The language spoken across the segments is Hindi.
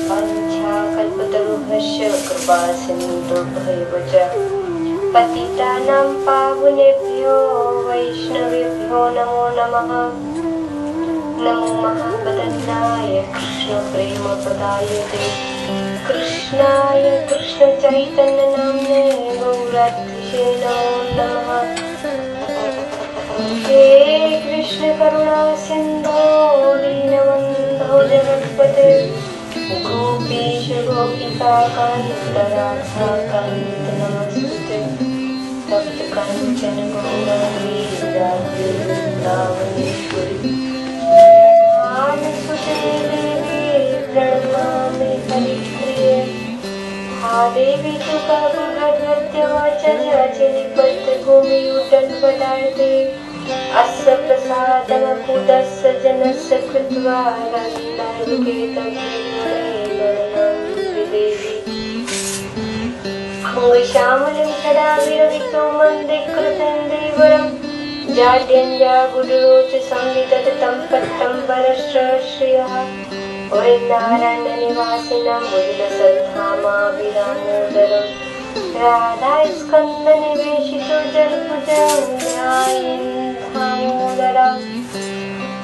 वाञ्छाकल्पतरुभ्यश्च कृपासिन्धुभ्यैव च पतितानां पावनेभ्यो वैष्णवेभ्यो नमो नमः। नमो महावदन्नाय कृष्णप्रेमप्रदायते कृष्णाय कृष्णचैतन्यनाम्ने गौरात्रिषे नमो नमः। हे कृष्ण करुणा सिन्धो दीनबन्धो जगत्पते गोपीश गोपिकाकान्त राधा कान्त नमस्ते। तप्त कांचन गौरांगी राधे वृंदावनेश्वरी भानुसुते देवी प्रणमामि हरिप्रिये। हा देवी तुका भूमि उदन्वदायते अस्य प्रसादमकुतस्य जनस्य कृत्वा श्यामलं सदा विरवितो मन्दे कृतं देवरं जाड्यञ्जा गुरुरोच संविततं पट्टं परश्रयः वृन्दारण्यनिवासिनं मुदितसद्धामाभिरामोदरं राधास्कन्दनिवेशितो जलभुजं ध्यायेन्धामोदरं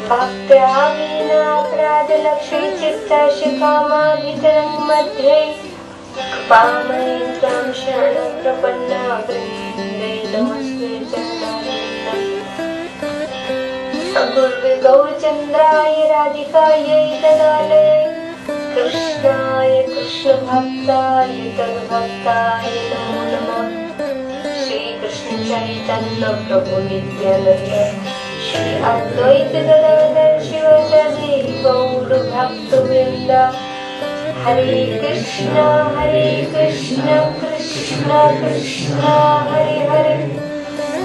भक्त्या विनापराधलक्षितचित्तशिखामाभितरं मध्ये कृपामयीं शरणं प्रपन्ना वृन्दे नमस्ते चरणारविन्दं। गुरुवे गौरचन्द्राय राधिकायै तदालये कृष्णाय कृष्णभक्ताय तद्भक्ताय नमो नमः। श्रीकृष्ण चैतन्य प्रभु नित्यानन्द श्री अद्वैत गदाधर शिवासादि गौर भक्तवृंद। हरे कृष्ण कृष्ण कृष्ण हरे हरे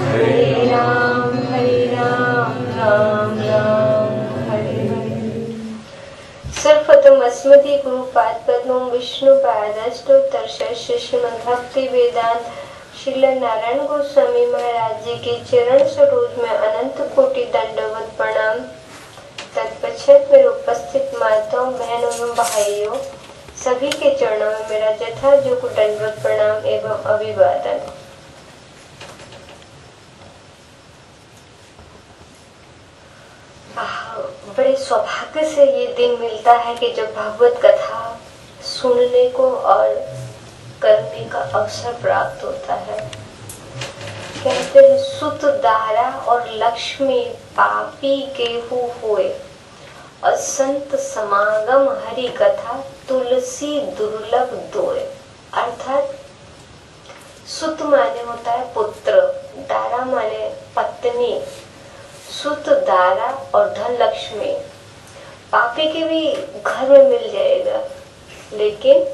हरे राम राम राम हरे हरे। सर्वप्रथम अस्मदीय गुरुपाद पद्मं विष्णुपादस्तोत्रस्य श्रीमद्भक्ति वेदांत श्रील नारायण गोस्वामी महाराज जी के चरण सरोज में अनंत कोटि दंडवत प्रणाम। तत्पश्चात मेरे उपस्थित माताओं बहनों एवं भाइयों सभी के चरणों में मेरा यथायोग्य दंडवत प्रणाम एवं अभिवादन। बड़े सौभाग्य से ये दिन मिलता है कि जब भागवत कथा सुनने को और करने का अवसर प्राप्त होता है। कहते हैं सुत दारा और लक्ष्मी पापी केहू होए असंत समागम हरि कथा तुलसी दुर्लभ दोए। अर्थात सुत माने होता है पुत्र, दारा माने पत्नी, सुत दारा और धन लक्ष्मी पापी के भी घर में मिल जाएगा, लेकिन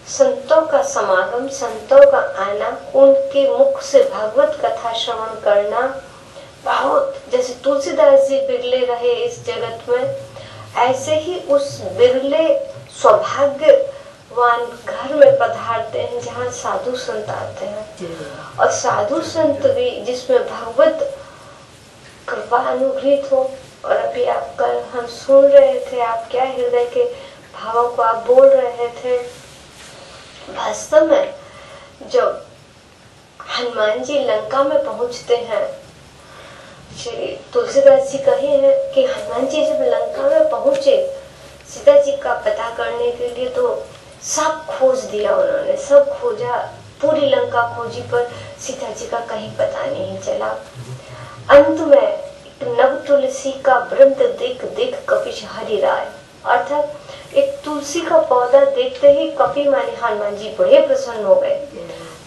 संतों का समागम, संतों का आना, उनके मुख से भागवत कथा श्रवण करना बहुत, जैसे तुलसीदास जी बिरले रहे इस जगत में, ऐसे ही उस बिरले सौभाग्यवान घर में पधारते हैं जहाँ साधु संत आते हैं। और साधु संत भी जिसमें भागवत कृपा अनुग्रहित हो। और अभी आप कल हम सुन रहे थे, आप क्या हृदय के भावों को आप बोल रहे थे। वास्तव में जब हनुमान जी लंका में पहुंचते हैं, श्री तुलसीदास जी कहे हैं कि हनुमान जी जब लंका में पहुंचे सीता जी का पता करने के लिए, तो सब खोज दिया उन्होंने, सब खोजा, पूरी लंका खोजी पर सीता जी का कहीं पता नहीं चला। अंत में नव तुलसी का वृंद देख देख कपिश हरि राय, अर्थात एक तुलसी का पौधा देखते ही कपि माने हनुमान जी बड़े प्रसन्न हो गए।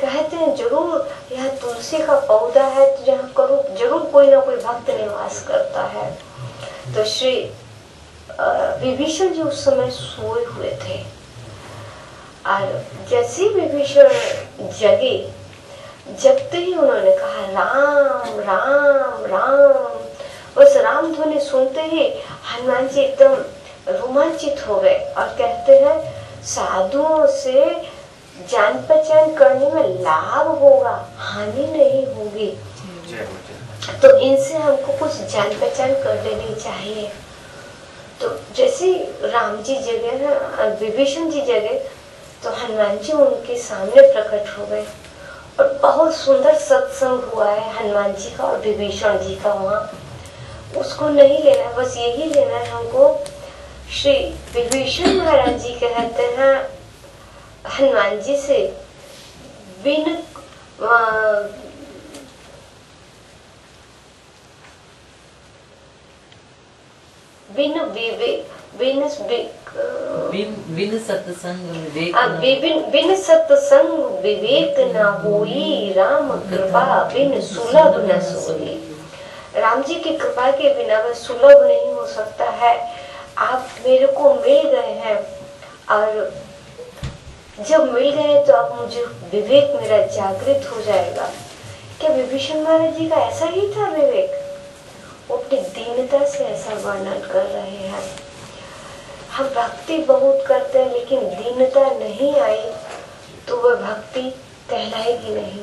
कहते हैं जरूर यह तुलसी का पौधा है तो जहाँ करो जरूर कोई ना कोई भक्त निवास करता है। तो श्री विभीषण जी उस समय सोए हुए थे और जैसे विभीषण जगे, जगते ही उन्होंने कहा राम राम राम। उस राम ध्वनि सुनते ही हनुमान जी एकदम रोमांचित हो गए और कहते हैं साधुओं से जान पहचान करने में लाभ होगा, हानि नहीं होगी, तो इनसे हमको कुछ जान पहचान कर लेनी चाहिए। तो जैसे राम जी जगह ना, विभीषण जी जगह, तो हनुमान जी उनके सामने प्रकट हो गए और बहुत सुंदर सत्संग हुआ है हनुमान जी का और विभीषण जी का वहाँ। उसको नहीं लेना, बस यही लेना है हमको। श्री विभीषण महाराज जी कहते हैं हनुमान जी से, बिन बिन विवेक बिन सत्संग विवेक न होई, राम कृपा बिन सुलभ न सोई। राम जी की कृपा के बिना वह सुलभ नहीं हो सकता है। आप मेरे को मिल गए हैं और जब मिल गए तो अब मुझे विवेक मेरा जागृत हो जाएगा। क्या विभीषण महाराज जी का ऐसा ही था विवेक? वो अपनी दीनता से ऐसा वर्णन कर रहे हैं। हम भक्ति बहुत करते हैं लेकिन दीनता नहीं आई तो वह भक्ति कहलाएगी नहीं।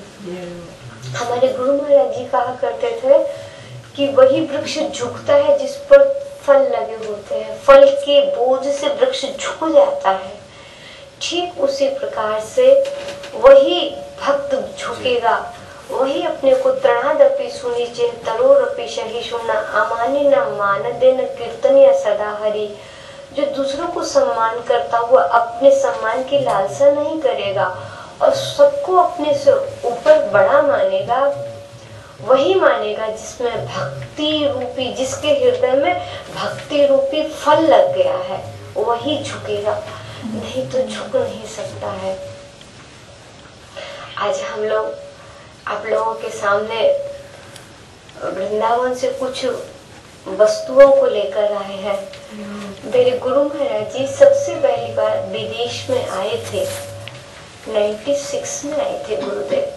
हमारे गुरु महाराज जी कहा करते थे कि वही वृक्ष झुकता है जिस पर फल लगे होते हैं, फल के बोझ से वृक्ष झुक जाता है। ठीक उसी प्रकार से वही भक्त झुकेगा, वही अपने को तृणादपि सुनिचे तरोरपि सहिष्णुना अमानि न मानदेन कीर्तनीय सदा हरि। जो दूसरों को सम्मान करता हुआ अपने सम्मान की लालसा नहीं करेगा और सबको अपने से ऊपर बड़ा मानेगा, वही मानेगा जिसमें भक्ति रूपी, जिसके हृदय में भक्ति रूपी फल लग गया है, वही झुकेगा, नहीं तो झुक नहीं सकता है। आज हम लोग आप लोगों के सामने वृंदावन से कुछ वस्तुओं को लेकर आए हैं। मेरे गुरु महाराज जी सबसे पहली बार विदेश में आए थे, 96 में आए थे गुरुदेव,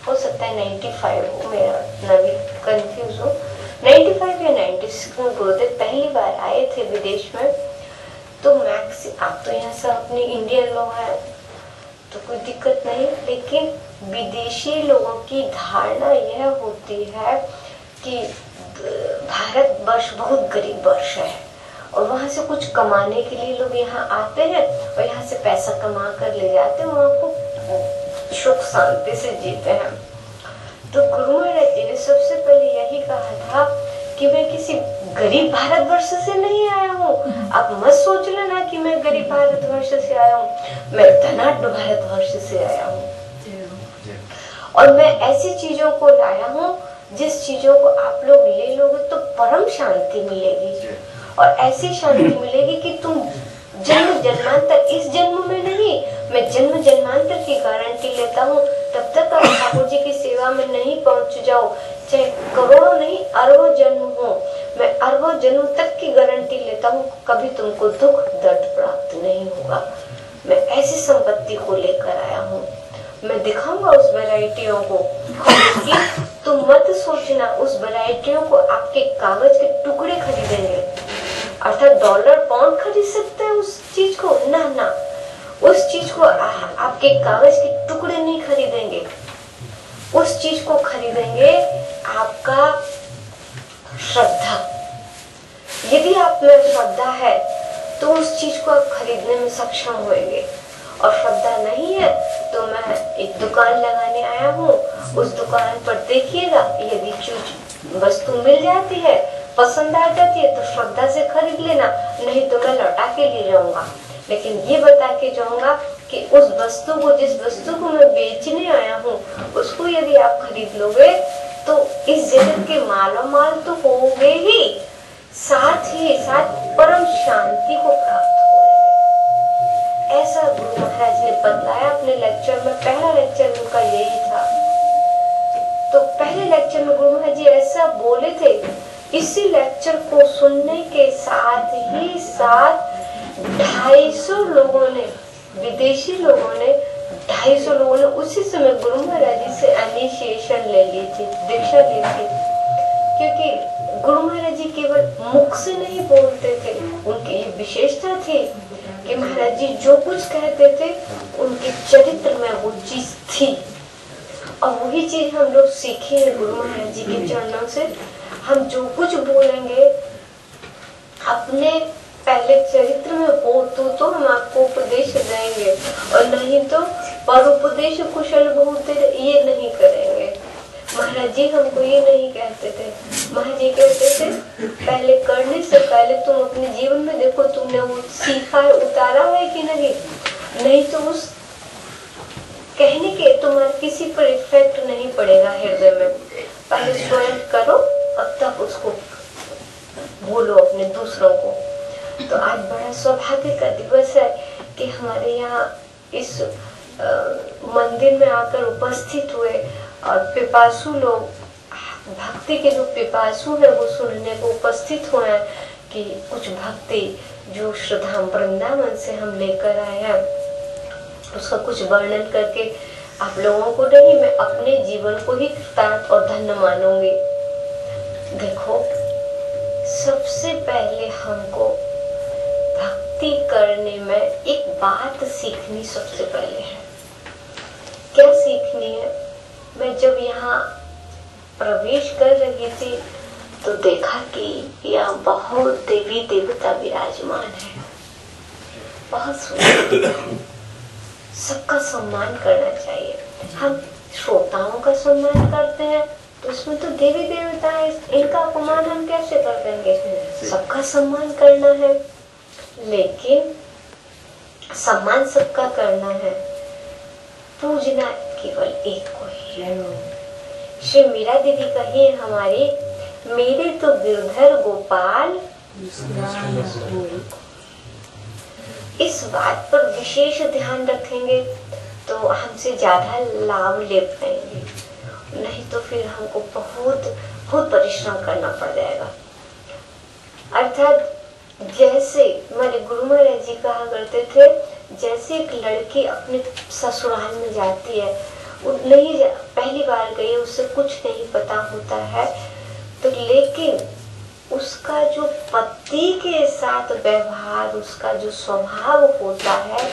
हो सकता है 95 हो, मेरा नवी कंफ्यूज हो, 95 या 96 में गुरुदेव पहली बार आए थे विदेश में। तो मैक्स आप तो यहाँ सब अपने इंडियन लोग हैं तो कोई दिक्कत नहीं, लेकिन विदेशी लोगों की धारणा यह होती है कि भारत वर्ष बहुत गरीब वर्ष है और वहाँ से कुछ कमाने के लिए लोग यहाँ आते हैं और यहाँ से पैसा कमा कर ले जाते हैं, वहाँ को सुख शांति से जीते हैं। तो गुरु महाराज जी ने सबसे पहले यही कहा था कि मैं किसी गरीब भारतवर्ष से नहीं आया हूँ। आप मत सोच लेना कि मैं गरीब भारतवर्ष से आया हूँ, मैं धनाढ्य भारतवर्ष से आया हूँ और मैं ऐसी चीजों को लाया हूँ जिस चीजों को आप लोग ले लोगे तो परम शांति मिलेगी और ऐसी शांति मिलेगी कि तुम जन्म जन्मांतर, इस जन्म में नहीं, मैं जन्म जन्मांतर की गारंटी लेता हूँ। तब तक आप ठाकुर जी की सेवा में नहीं पहुँच जाओ, चाहे करोड़ों नहीं अरबों जन्म हो, मैं अरबों जन्म तक की गारंटी लेता हूँ, कभी तुमको दुख दर्द प्राप्त नहीं होगा। मैं ऐसी संपत्ति को लेकर आया हूँ, मैं दिखाऊंगा उस वैरायटियों को, लेकिन तुम मत सोचना उस वैरायटियों को आपके कागज के टुकड़े खरीदेंगे, अर्थात डॉलर पाउंड खरीद सकते हैं उस चीज को, ना ना, उस चीज को आपके कागज के टुकड़े नहीं खरीदेंगे, उस चीज को खरीदेंगे आपका श्रद्धा। यदि आप में श्रद्धा है तो उस चीज को आप खरीदने में सक्षम होंगे, और श्रद्धा नहीं है तो मैं एक दुकान लगाने आया हूँ, उस दुकान पर देखिएगा, यदि चीज वस्तु मिल जाती है, पसंद आ जाती है तो श्रद्धा से खरीद लेना, नहीं तो मैं लौटा के ले जाऊंगा। लेकिन ये बता के जाऊंगा कि उस वस्तु को, जिस वस्तु को मैं बेचने आया हूँ, उसको यदि आप खरीद लोगे तो इस जगत के मालो माल तो होगे ही, साथ ही साथ परम शांति को प्राप्त होगे। ऐसा गुरु महाराज ने बतलाया अपने लेक्चर में। पहला लेक्चर उनका यही था। तो पहले लेक्चर में गुरु महाराज जी ऐसा बोले थे। इसी लेक्चर को सुनने के साथ ही साथ 250 लोगों ने, विदेशी लोगों ने, 250 लोगों ने उसी समय गुरु महाराज जी से इनिशिएशन ले ली थी, दीक्षा ली थी। क्योंकि गुरु महाराज जी केवल मुख से नहीं बोलते थे, उनकी ये विशेषता थी कि महाराज जी जो कुछ कहते थे उनके चरित्र में वो चीज थी, और वही चीज हम लोग सीखे हैं गुरु महाराज जी के चरणों से। हम जो कुछ बोलेंगे अपने पहले चरित्र में हो तो हम आपको उपदेश देंगे, और नहीं तो परोपदेश कुशल बहुत ये नहीं करेंगे। महाराज जी हमको ये नहीं कहते थे, महाराज जी कहते थे पहले करने से पहले तुम अपने जीवन में देखो तुमने वो सीखा है, उतारा है कि नहीं, नहीं तो उस कहने के तुम्हारे किसी पर इफेक्ट नहीं पड़ेगा हृदय में। पहले स्वयं करो अब तक उसको बोलो अपने दूसरों को। तो आज बड़ा सौभाग्य का दिवस है कि हमारे यहाँ इस मंदिर में आकर उपस्थित हुए और पिपासु लोग, भक्ति के जो पिपासु है वो सुनने को उपस्थित हुए हैं कि कुछ भक्ति जो श्रद्धा वृंदावन से हम लेकर आए हैं उसका कुछ वर्णन करके आप लोगों को नहीं, मैं अपने जीवन को ही कृतार्थ और धन्य मानूंगी। देखो सबसे पहले हमको भक्ति करने में एक बात सीखनी सबसे पहले है। क्या सीखनी है? मैं जब यहाँ प्रवेश कर रही थी तो देखा कि यहाँ बहुत देवी देवता विराजमान है, बहुत सुंदर, सबका सम्मान करना चाहिए। हम श्रोताओं का सम्मान करते हैं तो उसमें तो देवी देवता है, इनका अपमान हम कैसे कर देंगे? सबका सम्मान करना है, लेकिन सम्मान सबका करना है, पूजना केवल एक को ही है। श्री मीरा दीदी कही हमारी, मेरे तो गिरधर गोपाल। इस बात पर विशेष ध्यान रखेंगे तो हमसे ज्यादा लाभ ले पाएंगे, नहीं तो फिर हमको बहुत परिश्रम करना पड़ जाएगा। अर्थात जैसे हमारे गुरु महाराज जी कहा करते थे, जैसे एक लड़की अपने ससुराल में जाती है, नहीं पहली बार गई, उससे कुछ नहीं पता होता है, तो लेकिन उसका जो पति के साथ व्यवहार, उसका जो स्वभाव होता है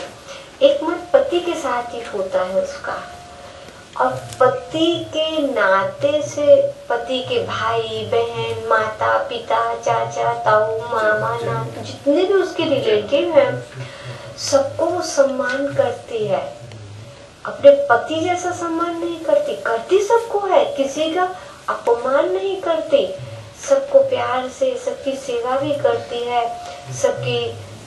एकमात्र पति के साथ ही होता है उसका, और पति के नाते से पति के भाई बहन, माता पिता, चाचा ताऊ, मामा नाना, जितने भी उसके रिलेटिव हैं, सबको वो सम्मान करती है। अपने पति जैसा सम्मान नहीं करती, करती सबको है, किसी का अपमान नहीं करती, सबको प्यार से सबकी सेवा भी करती है, सबकी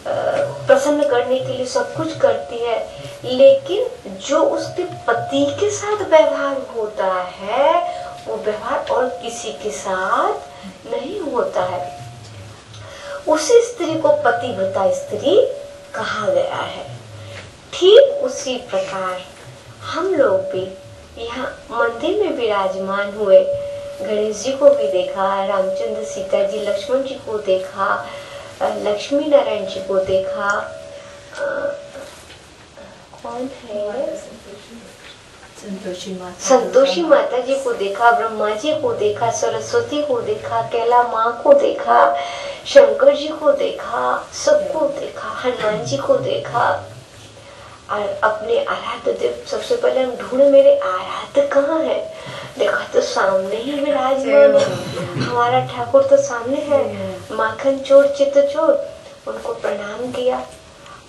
प्रसन्न करने के लिए सब कुछ करती है, लेकिन जो उसके पति के साथ व्यवहार होता है वो व्यवहार और किसी के साथ नहीं होता है। उसी स्त्री को पतिव्रता स्त्री कहा गया है। ठीक उसी प्रकार हम लोग भी यहाँ मंदिर में विराजमान हुए, गणेश जी को भी देखा, रामचंद्र सीता जी लक्ष्मण जी को देखा, लक्ष्मी नारायण जी को देखा, कौन है संतोषी माता जी को देखा, ब्रह्मा जी को देखा, सरस्वती को देखा, कैला माँ को देखा, शंकर जी को देखा, सबको देखा, हनुमान जी को देखा। और अपने आराध्य देव सबसे पहले हम ढूंढे, मेरे आराध्य कहाँ है? देखा तो सामने ही विराजमान है, हमारा ठाकुर तो सामने है, माखन चोर चित चोर, उनको प्रणाम किया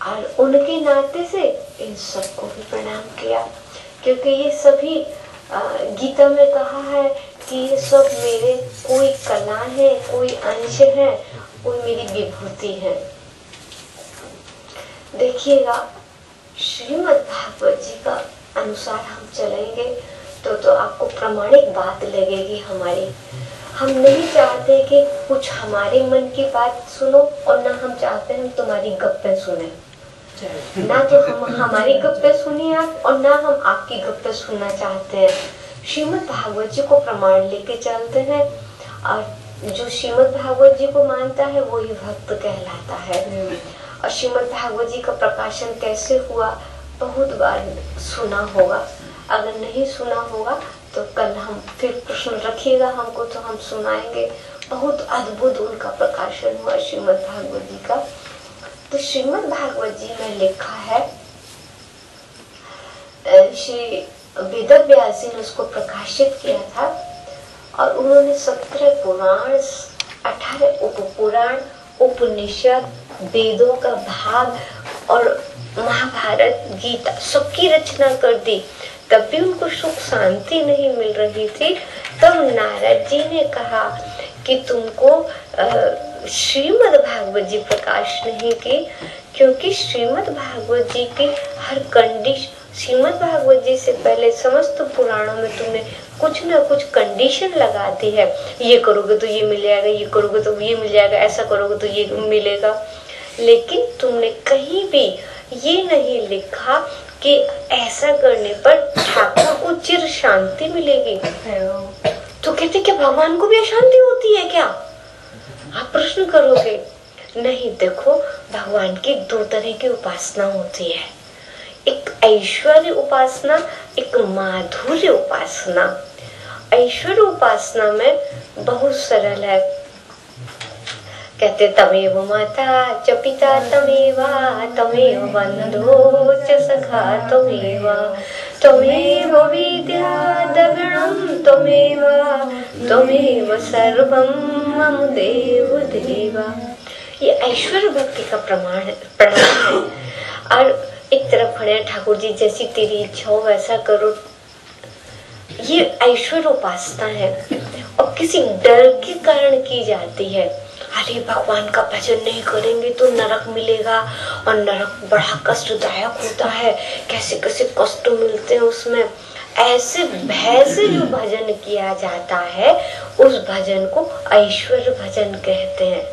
और उनके नाते से इन सबको भी प्रणाम किया, क्योंकि ये सभी गीता में कहा है कि ये सब मेरे कोई कला है, कोई अंश है, कोई मेरी विभूति है। देखिएगा श्रीमद् भागवत जी का अनुसार हम चलेंगे तो आपको प्रामाणिक बात लगेगी हमारी। हम नहीं चाहते कि कुछ हमारे मन की बात सुनो, और ना हम चाहते हैं हम तुम्हारी गप्पे सुने, ना तो हम हमारी गप्पे सुनिए आप, और ना हम आपकी गप्पे सुनना चाहते हैं। श्रीमद् भागवत जी को प्रमाण लेके चलते हैं, और जो श्रीमद् भागवत जी को मानता है वो ही भक्त कहलाता है। और श्रीमद् भागवत जी का प्रकाशन कैसे हुआ बहुत बार सुना होगा, अगर नहीं सुना होगा तो कल हम फिर प्रश्न रखिएगा हमको, तो हम सुनाएंगे। बहुत अद्भुत उनका प्रकाशन हुआ श्रीमद् भागवत जी का। तो श्रीमद् भागवत जी में लिखा है, श्री वेदव्यास जी ने उसको प्रकाशित किया था, और उन्होंने 17 पुराण, 18 उपपुराण, उपनिषद, वेदों का भाग और महाभारत, गीता सबकी रचना कर दी, तब भी उनको सुख शांति नहीं मिल रही थी। तब नारद जी ने कहा कि तुमको श्रीमद् भागवत जी प्रकाश नहीं की, क्योंकि श्रीमद् भागवत जी की हर कंडीशन, श्रीमद् भागवत जी से पहले समस्त पुराणों में तुमने कुछ ना कुछ कंडीशन लगा दी है। ये करोगे तो ये मिल जाएगा, ये करोगे तो ये मिल जाएगा, ऐसा करोगे तो ये मिलेगा। लेकिन तुमने कहीं भी ये नहीं लिखा कि ऐसा करने पर ठाकुर को चिर शांति मिलेगी। तो कहते क्या भगवान को भी अशांति होती है क्या? आप प्रश्न करोगे। नहीं, देखो भगवान की दो तरह की उपासना होती है, एक ऐश्वर्य उपासना, एक माधुर्य उपासना। ऐश्वर्य उपासना में बहुत सरल है, कहते तमेव माता च पिता तमेवा, तमेव बंधो च सखा तमेव, तमेव विद्या द्रविणं तमेव, तमेव सर्वं मम देव देवा। ये ऐश्वर्य भक्ति का प्रमाण है। और एक तरफ खड़े ठाकुर जी, जैसी तेरी इच्छा हो वैसा करो, ये ऐश्वर्य उपासना है और किसी डर के कारण की जाती है। अरे भगवान का भजन नहीं करेंगे तो नरक मिलेगा, और नरक बड़ा कष्टदायक होता है, कैसे कैसे कष्ट मिलते हैं उसमें। ऐसे भय से जो भजन किया जाता है उस भजन को ऐश्वर्य भजन कहते हैं।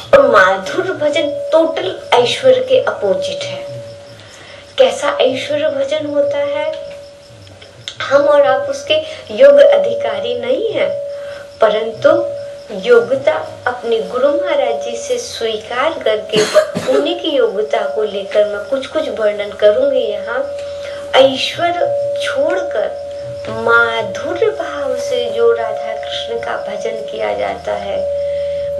और माधुर्य भजन टोटल ऐश्वर्य के अपोजिट है। कैसा ऐश्वर्य भजन होता है? हम और आप उसके योग्य अधिकारी नहीं है, परंतु योग्यता अपने गुरु महाराज जी से स्वीकार करके उन्हीं की योग्यता को लेकर मैं कुछ कुछ वर्णन करूंगी यहाँ। ऐश्वर्य छोड़कर माधुर्य भाव से जो राधा कृष्ण का भजन किया जाता है,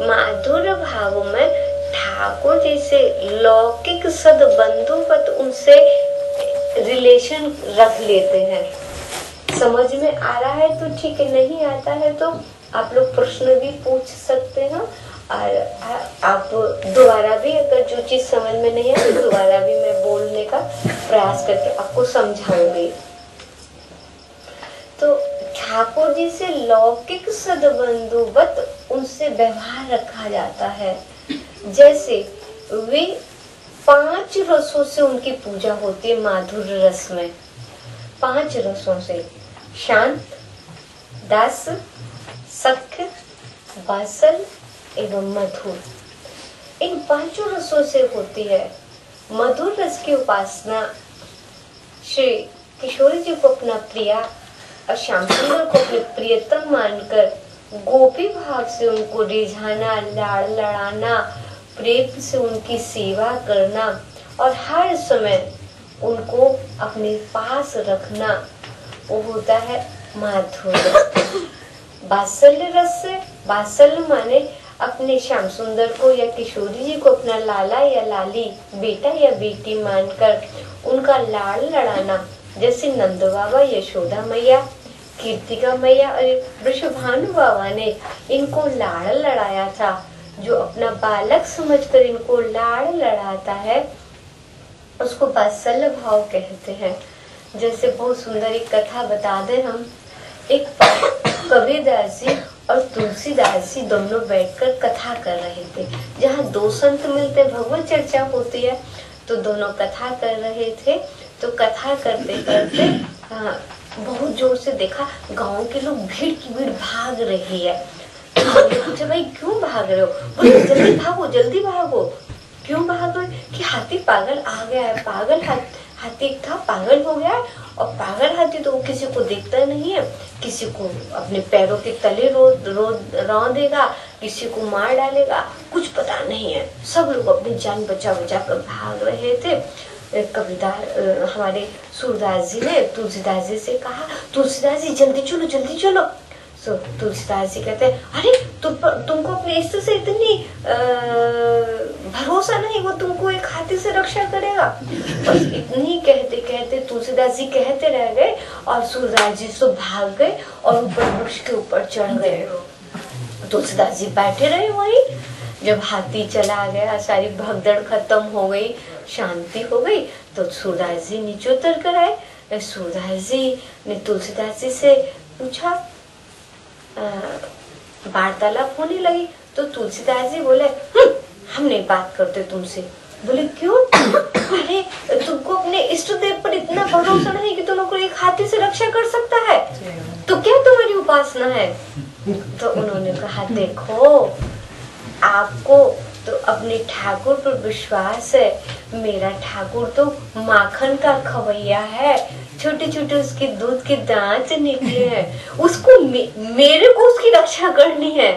माधुर्य भाव में ठाकुर जी से लौकिक सद्बंधुवत उनसे रिलेशन रख लेते हैं। समझ में आ रहा है तो ठीक है, नहीं आता है तो आप लोग प्रश्न भी पूछ सकते हैं, और आप दोबारा भी अगर जो चीज समझ में नहीं है तो दोबारा भी मैं बोलने का प्रयास करके आपको समझाऊंगी। तो ठाकुर जी से लौकिक सद्बंधुवत उनसे व्यवहार रखा जाता है। जैसे वे 5 रसों से उनकी पूजा होती है माधुर्य रस में। 5 रसों से शांत, दास, सख्य, वात्सल एवं मधुर, इन 5 रसों से होती है। मधुर रस की उपासना श्री किशोरी जी को अपना प्रिया और श्याम सुंदर को अपने प्रियतम मानकर गोपी भाव से उनको रिझाना, लाड़ लड़ाना, प्रेम से उनकी सेवा करना और हर समय उनको अपने पास रखना, वो होता है माधुर्य। वात्सल्य रस से, वात्सल्य माने अपने श्याम सुंदर को या किशोरी जी को अपना लाला या लाली, बेटा या बेटी मानकर उनका लाड़ लड़ाना। जैसे नंद बाबा, यशोदा मैया, कीर्तिका मैया और वृषभानु बाबा ने इनको लाड़ लड़ाया था। जो अपना बालक समझकर इनको लाड़ लड़ाता है उसको वात्सल्य भाव कहते हैं। जैसे बहुत सुंदर एक कथा बता दें हम। एक कबीरदास जी और तुलसीदास जी दोनों बैठकर कथा कर रहे थे। जहाँ 2 संत मिलते भगवत चर्चा होती है, तो दोनों कथा कर रहे थे। तो कथा करते करते बहुत जोर से देखा गांव के लोग भीड़ की भीड़ भाग रही है। तो पूछा भाई क्यों भाग रहे हो? बोले जल्दी भागो, जल्दी भागो। क्यों भाग रहे? कि हाथी पागल आ गया है। पागल हाथी था, पागल हो गया है। और पागल हाथी तो किसी को देखता नहीं है, किसी को अपने पैरों के तले रौंद देगा, किसी को मार डालेगा, कुछ पता नहीं है। सब लोग अपनी जान बचा बचा कर भाग रहे थे। कबीरदास हमारे सूरदास जी ने तुलसीदास जी से कहा, तुलसीदास जी जल्दी चलो, जल्दी चलो। तो तुलसीदास जी कहते हैं, अरे तुमको अपने इष्ट से इतनी भरोसा नहीं, वो तुमको एक हाथी से रक्षा करेगा। बस इतनी कहते कहते तुलसीदास जी कहते रह गए और सूरदास जी तो भाग गए और ऊपर वृक्ष के ऊपर चढ़ गए। तुलसीदास जी बैठे रहे वहीं। जब हाथी चला गया, सारी भगदड़ खत्म हो गई, शांति हो गई, तो सूरदास जी नीचे उतर कर आए। सूरदास जी ने तुलसीदास जी से पूछा, वार्तालाप होने लगी। तो तुलसीदास जी बोले, हम नहीं बात करते तुमसे। बोले क्यों? अरे तुमको अपने इष्ट देव पर इतना भरोसा नहीं कि तुमको एक हाथी से रक्षा कर सकता है, तो क्या तुम्हारी उपासना है? तो उन्होंने कहा, देखो आपको तो अपने ठाकुर पर विश्वास है, मेरा ठाकुर तो माखन का खवैया है, छोटे छोटे उसके दूध के दांत निकले हैं, उसको मेरे को उसकी रक्षा करनी है,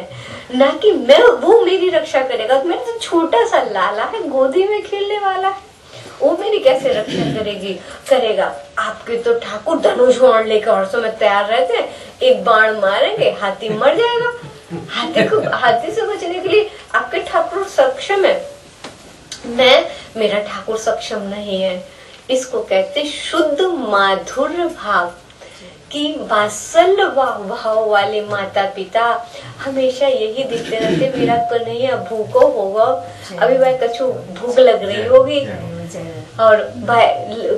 ना कि मैं वो मेरी रक्षा करेगा। मेरा तो छोटा सा लाला है, गोदी में खेलने वाला है, वो मेरी कैसे रक्षा करेगा। आपके तो ठाकुर धनुष बाण लेकर हर समय तैयार रहते हैं, एक बाण मारेंगे हाथी मर जाएगा। हाथी से बचने के लिए आपके ठाकुर सक्षम है, मेरा ठाकुर सक्षम नहीं है। इसको कहते शुद्ध माधुर्य भाव कि वात्सल्य भाव वाले माता पिता हमेशा यही दिखते रहते, मेरा कन्हैया भूखो होगा, अभी भाई कछु भूख लग रही होगी, और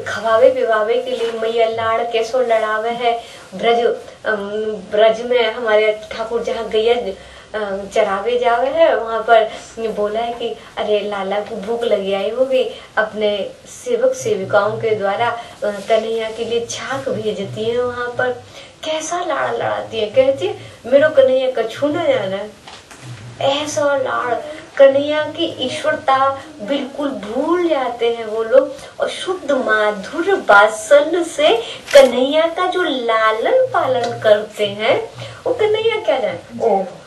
खवावे पिवावे के लिए मैया लाड़ कैसो लड़ावे है। ब्रज में हमारे ठाकुर जहाँ गैया चरावे जावे है, वहाँ पर बोला है कि अरे लाला को भूख लगी आई होगी, अपने सेवक सेविकाओं के द्वारा कन्हैया के लिए छाक भेजती है। वहाँ पर कैसा लाड़ लड़ाती है, कहती है मेरे कन्हैया कछु न जाना। ऐसा लाड़, कन्हैया की ईश्वरता बिल्कुल भूल जाते हैं वो लोग, और शुद्ध माधुर्य वात्सल्य से कन्हैया का जो लालन पालन करते हैं, वो कन्हैया क्या जाने।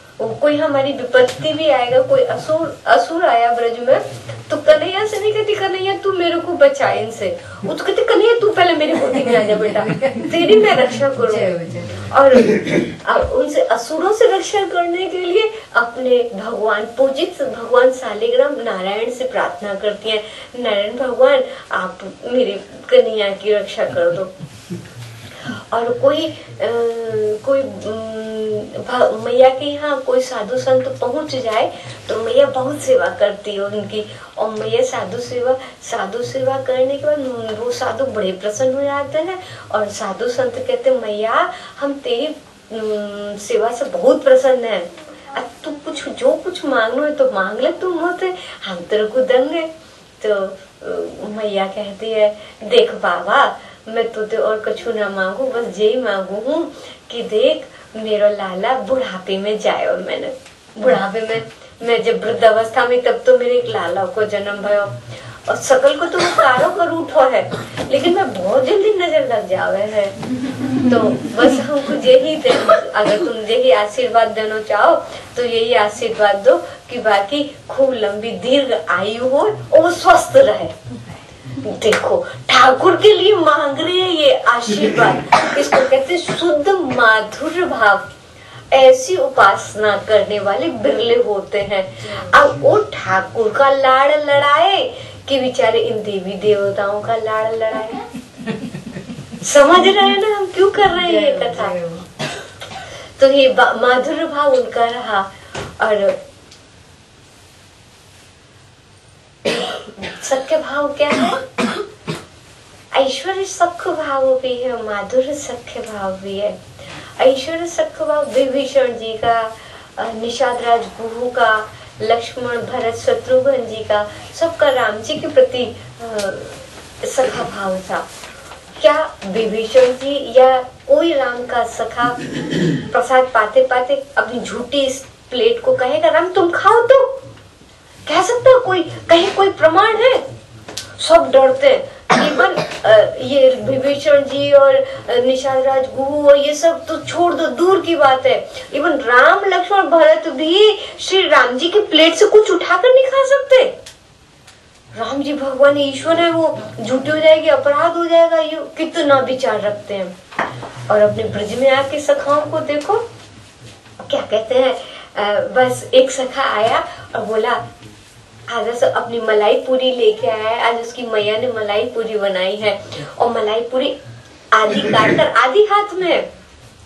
कोई हमारी विपत्ति भी आएगा, कोई असुर आया ब्रज में, तो कन्हैया से नहीं कहती कन्हैया तू मेरे को बचा इनसे, वो तो कहती कन्हैया तू पहले मेरे गोदी में आ जा बेटा, तेरी मैं रक्षा करूँ। और उनसे असुरों से रक्षा करने के लिए अपने भगवान पूजित भगवान शालिग्राम नारायण से प्रार्थना करती हैं, नारायण भगवान आप मेरी कन्हैया की रक्षा कर दो। और कोई मैया के यहाँ कोई साधु संत पहुंच जाए तो मैया बहुत सेवा करती है उनकी, और मैया साधु सेवा करने के बाद वो साधु बड़े प्रसन्न हो जाते हैं, और साधु संत कहते मैया हम तेरी सेवा से बहुत प्रसन्न है, अब तू जो कुछ मांगना है तो मांग ले, तुम होते हम तेरे को देंगे। तो मैया कहती है देख बाबा मैं तुझे और कछु ना मांगू, बस यही मांगू हूँ कि देख मेरा लाला बुढ़ापे में जाए, और मैंने बुढ़ापे में मैं जब वृद्धावस्था में तब तो मेरे एक लाला को जन्म भयो, और सकल को तो वो कारो कर उठो है, लेकिन मैं बहुत जल्दी नजर लग जावे है। तो बस हमको यही दे, अगर तुम यही आशीर्वाद देना चाहो तो यही आशीर्वाद दो कि बाकी खूब लंबी दीर्घ आयु हो और वो स्वस्थ रहे। देखो ठाकुर के लिए मांग रही है ये आशीर्वाद, इसको कहते शुद्ध माधुर्य भाव। ऐसी उपासना करने वाले बिरले होते हैं। अब वो ठाकुर का लाड़ लड़ाए कि बेचारे इन देवी देवताओं का लाड़ लड़ाए। समझ रहे हैं ना हम क्यों कर रहे हैं ये कथा। तो ये माधुर्य भाव उनका रहा। और सख्य भाव क्या है? ऐश्वर्य सख्य भाव भी है, माधुर्य सख्य भाव भी है। ऐश्वर्य सख्य भाव विभीषण जी का, निषाद राज गुरु का, लक्ष्मण भरत शत्रुघ्न जी का, सबका राम जी के प्रति सखा भाव था। क्या विभीषण जी या कोई राम का सखा प्रसाद पाते पाते अपनी झूठी प्लेट को कहेगा राम तुम खाओ? तो कह सकता कोई? कहे कोई प्रमाण है? सब डरते हैं। इवन ये विभीषण जी और निषाद राज गुरु और ये सब तो छोड़ दो, दूर की बात है। इवन राम लक्ष्मण भरत भी श्री राम जी की प्लेट से कुछ उठाकर नहीं खा सकते। राम जी भगवान ईश्वर है, वो झूठी हो जाएगी, अपराध हो जाएगा, ये कितना विचार रखते हैं। और अपने ब्रज में आके सखाओं को देखो क्या कहते हैं। बस एक सखा आया और बोला आज अपनी मलाई पूरी लेके आया है, आज उसकी मैया ने मलाई पूरी बनाई है, और मलाई पूरी आधी काटकर आधी हाथ में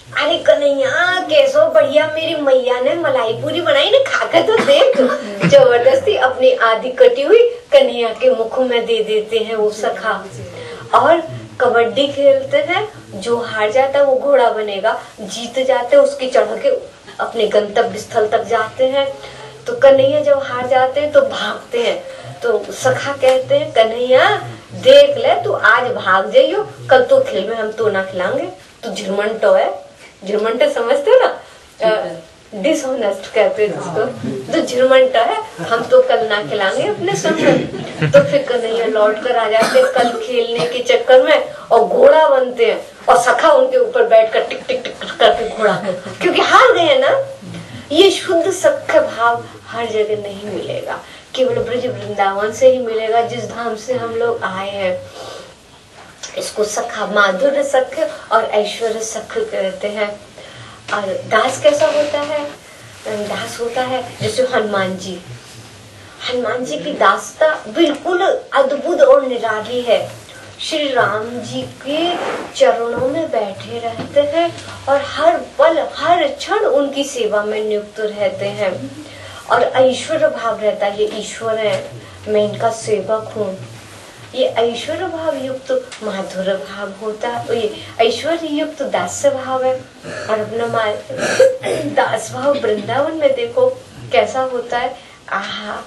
अरे कन्हैया कैसो बढ़िया मेरी मैया ने मलाई पूरी बनाई ना, खाकर तो देख। जबरदस्ती अपनी आधी कटी हुई कन्हैया के मुख में दे देते हैं वो सखा। और कबड्डी खेलते हैं, जो हार जाता है वो घोड़ा बनेगा, जीत जाते हैं उसकी चढ़ के अपने गंतव्य स्थल तक जाते हैं। तो कन्हैया जब हार जाते हैं तो भागते हैं, तो सखा कहते हैं कन्हैया देख ले तू आज भाग जाइयो, कल तो खेल में हम तो ना खिलाएंगे, तू झिरमंटो है। झिरमंटो समझते हो ना, डिसऑनेस्ट कहते हैं जिसको, तो झिरमंटा है, हम तो कल ना खिलाएंगे अपने संग। तो फिर कन्हैया लौट कर आ जाते हैं कल खेलने के चक्कर में और घोड़ा बनते हैं, और सखा उनके ऊपर बैठकर टिक टिक टिक करके घोड़ा, क्योंकि हार गए ना। ये शुद्ध सख्य भाव हर जगह नहीं मिलेगा, केवल ब्रज वृंदावन से ही मिलेगा, जिस धाम से हम लोग आए हैं। इसको सखा, माधुर्य सख्य और ऐश्वर्य सख्य कहते हैं। और दास कैसा होता है? दास होता है जैसे हनुमान जी। हनुमान जी की दासता बिल्कुल अद्भुत और निराली है। श्री राम जी के चरणों में बैठे रहते हैं और हर पल हर क्षण उनकी सेवा में नियुक्त रहते हैं। और ऐश्वर्य भाव रहता है, ये ईश्वर है, मैं इनका सेवक हूँ। ये ऐश्वर्य भाव युक्त माधुर्य भाव होता है, ये ऐश्वर्य युक्त दास्य भाव है। और अपना दास भाव वृंदावन में देखो कैसा होता है। आहा,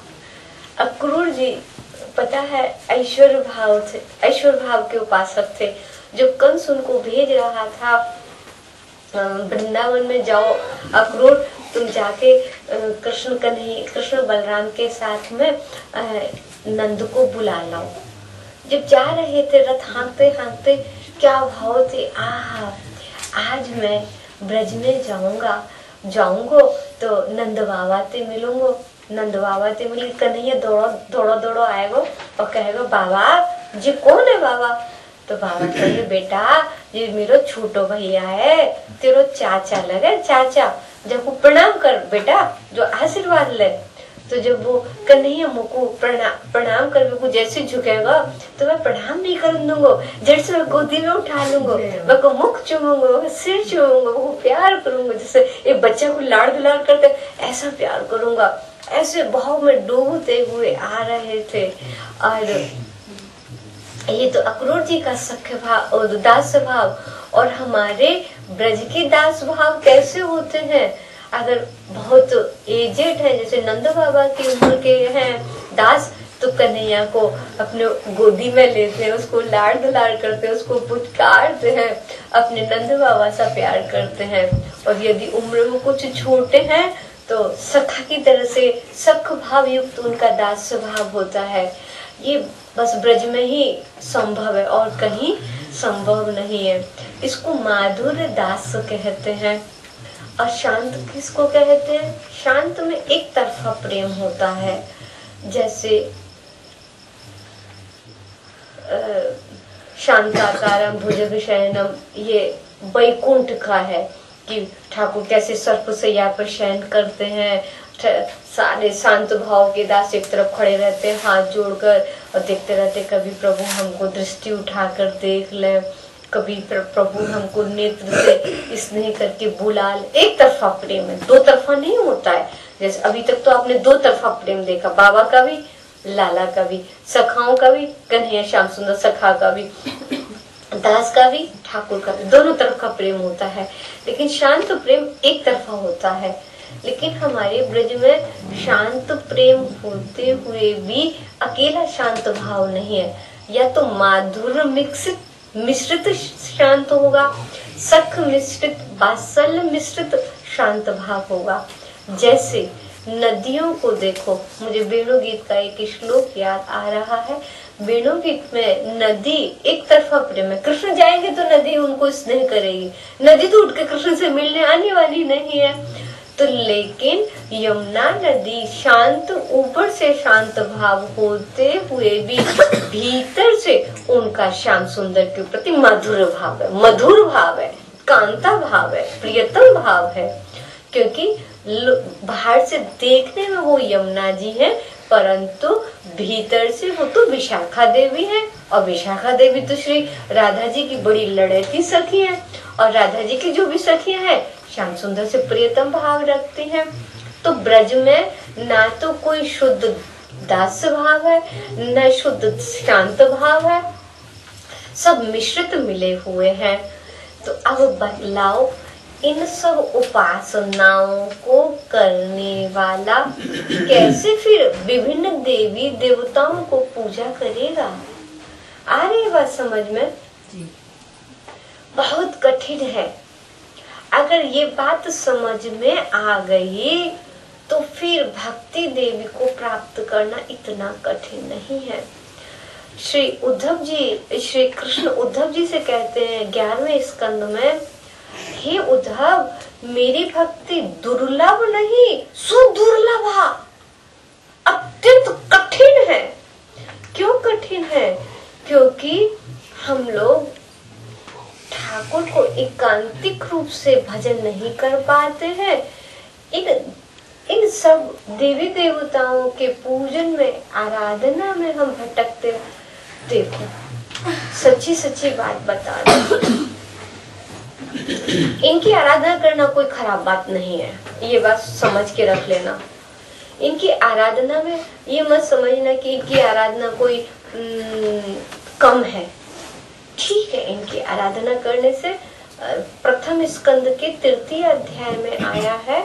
अक्रूर जी पता है ऐश्वर्य भाव थे, ऐश्वर्य भाव के उपासक थे। जो कंस उनको भेज रहा था वृंदावन में, जाओ अक्रूर तुम जाके कृष्ण बलराम के साथ में नंद को बुला लाओ। जब जा रहे थे रथ हाँकते हाँकते, क्या भाव थे, आहा आज मैं ब्रज में जाऊंगा तो नंद बाबा से मिलूंगा। नंद बाबा से मिल कन्हैया दौड़ो आएगा और कहेगा बाबा जी कौन है बाबा? तो बाबा कहे बेटा ये मेरा छोटो भैया है, तेरो चाचा लगे, चाचा जब वो प्रणाम कर बेटा, जो आशीर्वाद ले। तो जब वो कन्हैया मुझको प्रणाम कर को जैसे झुकेगा तो मैं प्रणाम नहीं कर दूंगा, जड़ से मैं गोदी में उठा लूंगा, मैं को मुख चूमूंगा, सिर चूमूंगा, वो प्यार करूंगा, जैसे एक बच्चा को लाड़ दुलार करते ऐसा प्यार करूंगा। ऐसे भाव में डूबते हुए आ रहे थे। और ये तो अक्रूर जी का सख्य भाव और दास भाव। और हमारे ब्रज के दास भाव कैसे होते हैं? अगर बहुत एजेड है, जैसे नंद बाबा की उम्र के हैं दास, तो कन्हैया को अपने गोदी में लेते हैं, उसको लाड़ दुलार करते हैं, उसको पुचकारते हैं, अपने नंद बाबा सा प्यार करते हैं। और यदि उम्र में कुछ छोटे हैं तो सखा की तरह से सख भाव युक्त उनका दास स्वभाव होता है। ये बस ब्रज में ही संभव है और कहीं संभव नहीं है। इसको माधुर्य दास कहते हैं। और शांत किसको कहते हैं? शांत में एक तरफा प्रेम होता है। जैसे शांताकारम भुजगशयनम, ये वैकुंठ का है कि ठाकुर कैसे सर्पशैया पर शयन करते हैं। सारे शांत भाव के दास एक तरफ खड़े रहते हैं हाथ जोड़कर और देखते रहते, कभी प्रभु हमको दृष्टि उठाकर देख ले, कभी प्रभु हमको नेत्र से स्नेह करके बुला ले। एक तरफा प्रेम है, दो तरफा नहीं होता है। जैसे अभी तक तो आपने दो तरफा प्रेम देखा, बाबा का भी, लाला का भी, सखाओं का भी, कन्हैया श्याम सुंदर सखा का भी, दास का भी, ठाकुर का भी, दोनों तरफ का प्रेम होता है। लेकिन शांत प्रेम एक तरफा होता है। लेकिन हमारे ब्रज में शांत प्रेम होते हुए भी अकेला शांत भाव नहीं है, या तो माधुर्य मिश्रित शांत होगा, सख मिश्रित, वात्सल्य मिश्रित शांत भाव होगा। जैसे नदियों को देखो, मुझे वेणु गीत का एक श्लोक याद आ रहा है। वेणु गीत में नदी एक तरफा प्रेम है, कृष्ण जाएंगे तो नदी उनको स्नेह करेगी, नदी तो उठ के कृष्ण से मिलने आने वाली नहीं है। तो लेकिन यमुना नदी शांत, ऊपर से शांत भाव होते हुए भी भीतर से उनका श्याम सुंदर के प्रति मधुर भाव है, मधुर भाव है, कांता भाव है, प्रियतम भाव है। क्योंकि बाहर से देखने में वो यमुना जी है, परंतु भीतर से वो तो विशाखा देवी है। और विशाखा देवी तो श्री राधा जी की बड़ी लड़की सखी है, और राधा जी की जो भी सखियां हैं श्याम सुंदर से प्रियतम भाव रखती हैं। तो ब्रज में ना तो कोई शुद्ध दास भाव है, न शुद्ध शांत भाव है, सब मिश्रित मिले हुए हैं। तो अब बतलाओ, इन सब उपासनाओं को करने वाला कैसे फिर विभिन्न देवी देवताओं को पूजा करेगा? आ रही बात समझ में? बहुत कठिन है। अगर ये बात समझ में आ गई तो फिर भक्ति देवी को प्राप्त करना इतना कठिन नहीं है। श्री उद्धव जी, श्री कृष्ण उद्धव जी से कहते हैं 11वें स्कंद में, हे उद्धव, मेरी भक्ति दुर्लभ नहीं सुदुर्लभ, अत्यंत कठिन है। क्यों कठिन है? क्योंकि हम लोग ठाकुर को एकांतिक रूप से भजन नहीं कर पाते हैं। इन सब देवी देवताओं के पूजन में, आराधना में हम भटकते। देखो सच्ची सच्ची बात बता रही, इनकी आराधना करना कोई खराब बात नहीं है, ये बात समझ के रख लेना। इनकी आराधना में ये मत समझना कि इनकी आराधना कोई कम है। ठीक है, इनकी आराधना करने से प्रथम स्कंद के 3 अध्याय में आया है।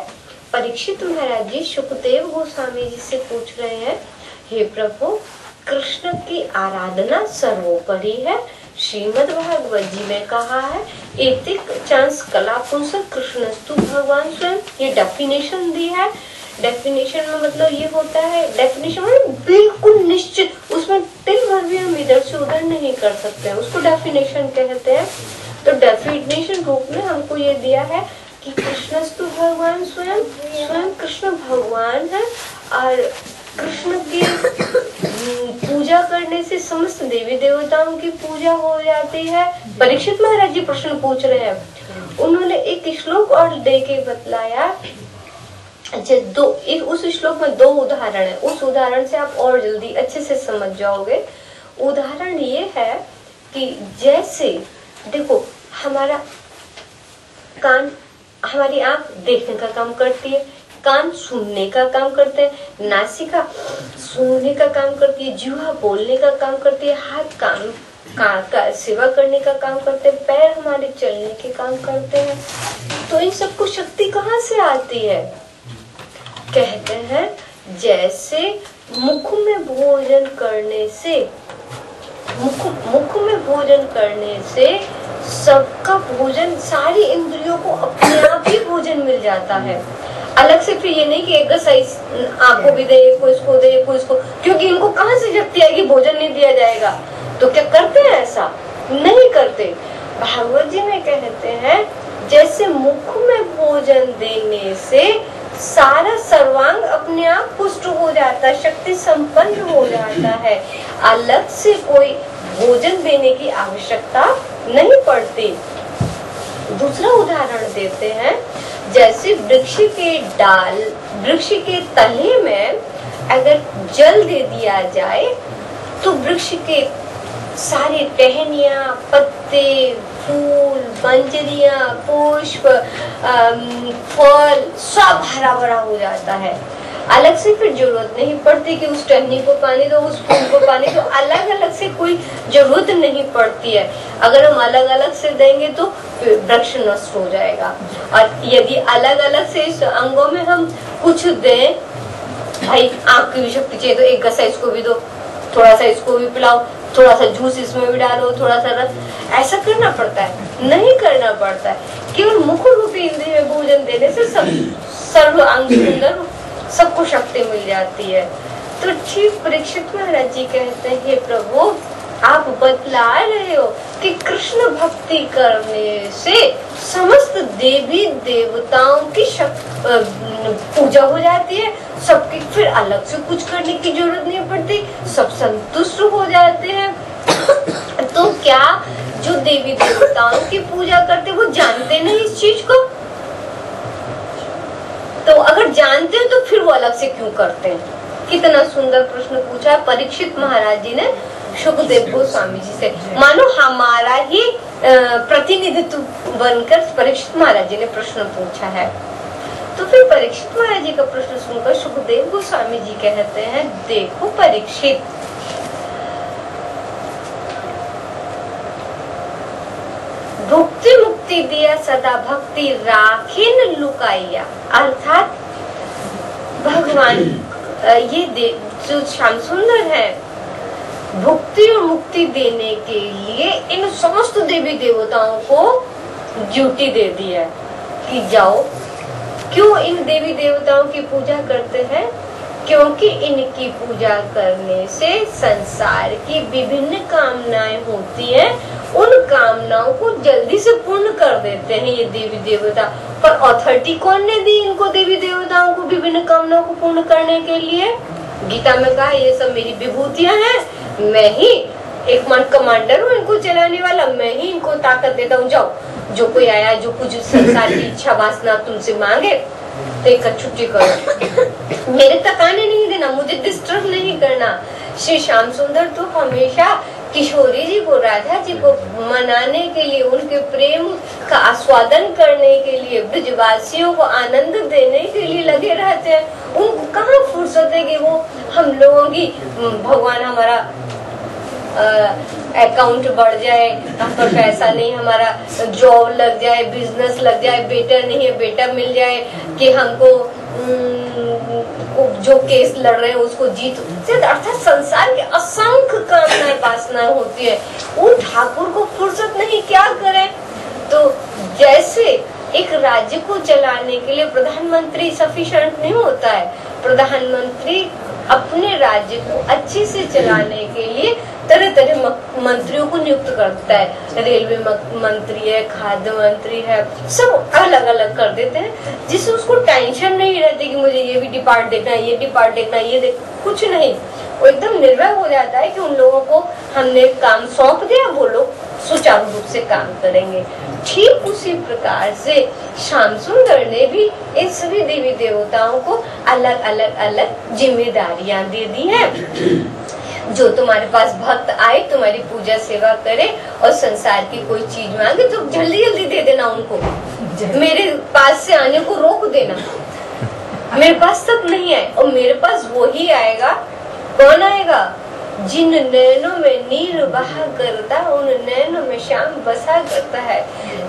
परीक्षित महाराज जी सुखदेव गोस्वामी जी से पूछ रहे हैं, हे प्रभु, कृष्ण की आराधना सर्वोपरि है। श्रीमद् भागवत जी में कहा है, एतिक चांस कला पुंस कृष्णस्तु भगवान स्वयं। ये डेफिनेशन दी है। डेफिनेशन में मतलब ये होता है, डेफिनेशन में बिल्कुल निश्चित, उसमें तिल भर भी हम इधर से उधर नहीं कर सकते हैं, उसको डेफिनेशन कहते हैं। तो डेफिनेशन रूप में हमको ये दिया है कि कृष्णस्तु भगवान स्वयं, स्वयं कृष्ण भगवान है, और कृष्ण की पूजा करने से समस्त देवी देवताओं की पूजा हो जाती है। परीक्षित महाराज जी प्रश्न पूछ रहे हैं, उन्होंने एक श्लोक और दे के बतलाया। उस श्लोक में 2 उदाहरण है, उस उदाहरण से आप और जल्दी अच्छे से समझ जाओगे। उदाहरण ये है कि जैसे देखो, हमारा कान, हमारी आंख देखने का काम करती है, कान सुनने का काम करते हैं, नासिका सूंघने का काम करती है, जिह्वा बोलने का काम करती है, हाथ काम का सेवा करने का काम करते हैं, पैर हमारे चलने के काम करते हैं। तो इन सबको शक्ति कहाँ से आती है? कहते हैं जैसे मुख में भोजन करने से, मुख में भोजन करने से सबका भोजन, सारी इंद्रियों को अपने आप ही भोजन मिल जाता है। अलग से फिर ये नहीं कि एक्सरसाइज आपको भी दे, कोई इसको दे, कोई इसको, क्योंकि इनको कहाँ से शक्ति आएगी, भोजन नहीं दिया जाएगा। तो क्या करते हैं? ऐसा नहीं करते। भागवत जी में कहते हैं जैसे मुख में भोजन देने से सारा सर्वांग अपने आप पुष्ट हो जाता है, शक्ति संपन्न हो जाता है, अलग से कोई भोजन देने की आवश्यकता नहीं पड़ती। दूसरा उदाहरण देते हैं, जैसे वृक्ष के डाल, वृक्ष के तले में अगर जल दे दिया जाए तो वृक्ष के सारे टहनियाँ, पत्ते, फूल, मंजरियाँ, पुष्प, फल सब हरा भरा हो जाता है। अलग से फिर जरूरत नहीं पड़ती कि उस टहनी को पानी दो, उस फूल को पानी दो, अलग अलग से कोई जरूरत नहीं पड़ती है। अगर हम अलग अलग से देंगे तो वृक्ष नष्ट हो जाएगा, और यदि अलग अलग से इस अंगों में हम कुछ दें, भाई आँख की भी शक्ति चाहिए तो एक गसा इसको भी दो, थोड़ा सा इसको भी पिलाओ, थोड़ा सा जूस इसमें भी डालो, थोड़ा सा रस, ऐसा करना पड़ता है? नहीं करना पड़ता है। केवल मुख रूपी इंद्रिय में भोजन देने से सब सर्व अंग सुंदर, सबको शक्ति मिल जाती है। तो ठीक परीक्षित महाराज जी कहते हैं, हे प्रभु, आप बतला रहे हो कि कृष्ण भक्ति करने से समस्त देवी देवताओं की पूजा हो जाती है, सबकी फिर अलग से कुछ करने की जरूरत नहीं पड़ती, सब संतुष्ट हो जाते हैं। तो क्या जो देवी देवताओं की पूजा करते वो जानते नहीं इस चीज को? तो अगर जानते हैं तो फिर वो अलग से क्यों करते हैं? कितना सुंदर प्रश्न पूछा है परीक्षित महाराज जी ने सुखदेव गोस्वामी जी से। मानो हमारा ही प्रतिनिधित्व बनकर परीक्षित महाराज जी ने प्रश्न पूछा है। तो फिर परीक्षित महाराज जी का प्रश्न सुनकर सुखदेव गोस्वामी जी कहते हैं, देखो परीक्षित, भुक्ति मुक्ति दिया सदा भक्ति राखिन लुकाइया। अर्थात भगवान ये जो श्याम सुंदर है, भुक्ति और मुक्ति देने के लिए इन समस्त देवी देवताओं को ड्यूटी दे दी है कि जाओ। क्यों इन देवी देवताओं की पूजा करते हैं? क्योंकि इनकी पूजा करने से संसार की विभिन्न कामनाएं होती हैं, उन कामनाओं को जल्दी से पूर्ण कर देते हैं ये देवी देवता। पर अथॉरिटी कौन ने दी इनको, देवी देवताओं को विभिन्न कामनाओं को पूर्ण करने के लिए? गीता में कहा ये सब मेरी विभूतियां हैं, मैं ही एक मन कमांडर हूँ इनको चलाने वाला, मैं ही इनको ताकत देता हूँ। जाओ, जो कोई आया जो कुछ संसार की इच्छा वासना तुमसे मांगे तो एक छुट्टी करो, मेरे तक आने नहीं देना, मुझे डिस्टर्ब नहीं करना। श्री श्याम सुंदर तो हमेशा किशोरी जी को, राधा जी को मनाने के लिए, उनके प्रेम का आस्वादन करने के लिए, ब्रजवासियों को आनंद देने के लिए लगे रहते हैं। उनको कहाँ फुर्सत है कि वो हम लोगों की भगवान हमारा अकाउंट बढ़ जाए, हम पर पैसा नहीं, हमारा जॉब लग जाए, बिजनेस लग जाए, बेटा नहीं है बेटा मिल जाए, कि हमको जो केस लड़ रहे हैं उसको जीत। अर्थात संसार के असंख्य कामनाएं वासनाएं होती है, उन ठाकुर को फुर्सत नहीं, क्या करें? तो जैसे एक राज्य को चलाने के लिए प्रधानमंत्री सफिशिएंट नहीं होता है, प्रधानमंत्री अपने राज्य को अच्छे से चलाने के लिए तरह तरह मंत्रियों को नियुक्त करता है। रेलवे मंत्री है, खाद्य मंत्री है, सब अलग अलग कर देते हैं, जिससे उसको टेंशन नहीं रहती कि मुझे ये भी डिपार्ट देखना है, ये डिपार्ट देखना है, ये देख, कुछ नहीं। वो एकदम निर्भय हो जाता है कि उन लोगों को हमने काम सौंप दिया, वो लोग सुचारू रूप से काम करेंगे। ठीक उसी प्रकार से श्याम सुंदर ने भी इन सभी देवी देवताओं को अलग अलग अलग जिम्मेदारियां दे दी हैं। जो तुम्हारे पास भक्त आए, तुम्हारी पूजा सेवा करे और संसार की कोई चीज मांगे तो जल्दी जल्दी दे देना उनको, मेरे पास से आने को रोक देना, मेरे पास तक नहीं आए। और मेरे पास वो ही आएगा, कौन आएगा? जिन नैनों में नीर बहा करता, उन नैनों में श्याम बसा करता है।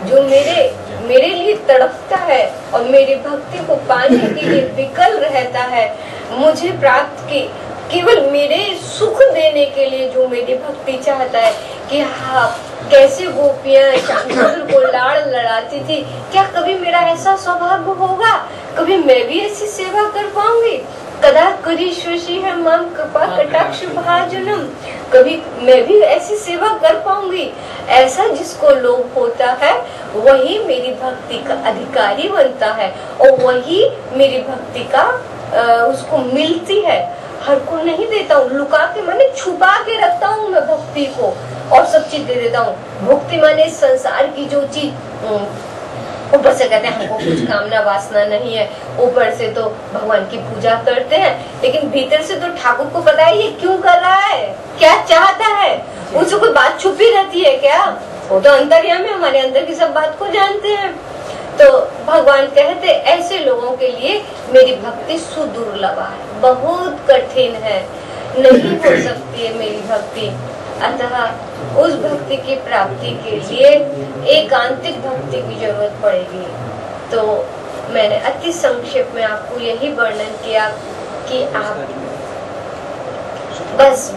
जो मेरे लिए तड़पता है और मेरी भक्ति को पाने के लिए विकल रहता है, मुझे प्राप्त की केवल मेरे सुख देने के लिए जो मेरी भक्ति चाहता है कि हाँ, कैसे गोपियां श्याम को लाड़ लड़ाती थी, क्या कभी मेरा ऐसा सौभाग्य होगा? कभी मैं भी ऐसी सेवा कर पाऊंगी? कदा करीश्वरी है माम कृपा कटाक्ष भाजनम, कभी मैं भी ऐसी सेवा कर पाऊंगी? ऐसा जिसको लोभ होता है वही मेरी भक्ति का अधिकारी बनता है और वही मेरी भक्ति का उसको मिलती है। हर को नहीं देता हूँ, लुका के माने छुपा के रखता हूँ मैं भक्ति को और सब चीज दे देता हूँ। भक्ति माने संसार की जो चीज, ऊपर से कहते हैं हमको कुछ कामना वासना नहीं है, ऊपर से तो भगवान की पूजा करते हैं, लेकिन भीतर से तो ठाकुर को पता है ये क्यों कर रहा है, क्या चाहता है। उनसे कोई बात छुपी रहती है क्या? वो तो अंतर्यामी, हमारे अंदर की सब बात को जानते हैं। तो भगवान कहते ऐसे लोगों के लिए मेरी भक्ति सुदुर्लभ है, बहुत कठिन है, नहीं हो सकती है मेरी भक्ति। अतः उस भक्ति की प्राप्ति के लिए एकांतिक भक्ति की जरूरत पड़ेगी। तो मैंने अति संक्षेप में आपको यही वर्णन किया कि आप बस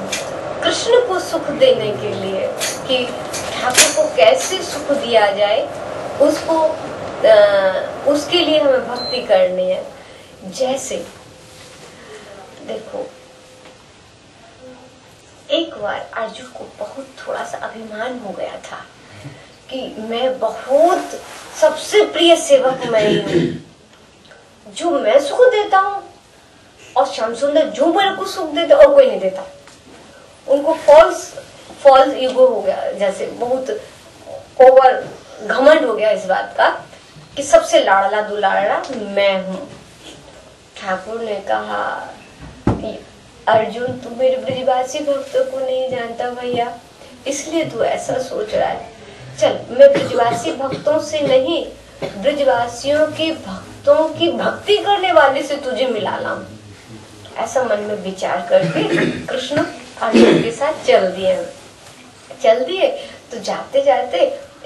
कृष्ण को सुख देने के लिए, कि ठाकुर को कैसे सुख दिया जाए, उसके लिए हमें भक्ति करनी है। जैसे देखो, एक बार अर्जुन को बहुत थोड़ा सा अभिमान हो गया था कि मैं बहुत सबसे प्रिय सेवक मैं ही हूँ, जो मैं सुख देता हूँ और श्याम सुंदर जो मेरे को सुख देते और कोई नहीं देता। उनको फॉल्स ईगो हो गया, जैसे बहुत ओवर घमंड हो गया इस बात का कि सबसे लाडला दुलारा मैं हूँ। ठाकुर ने कहा, अर्जुन तू मेरे ब्रजवासी भक्तों को नहीं जानता भैया, इसलिए तू ऐसा सोच रहा है। चल मैं ब्रजवासी भक्तों से नहीं, ब्रजवासियों के भक्तों की भक्ति करने वाले से तुझे मिला लाऊं। ऐसा मन में विचार करके कृष्ण अर्जुन के साथ चल दिए। तो जाते जाते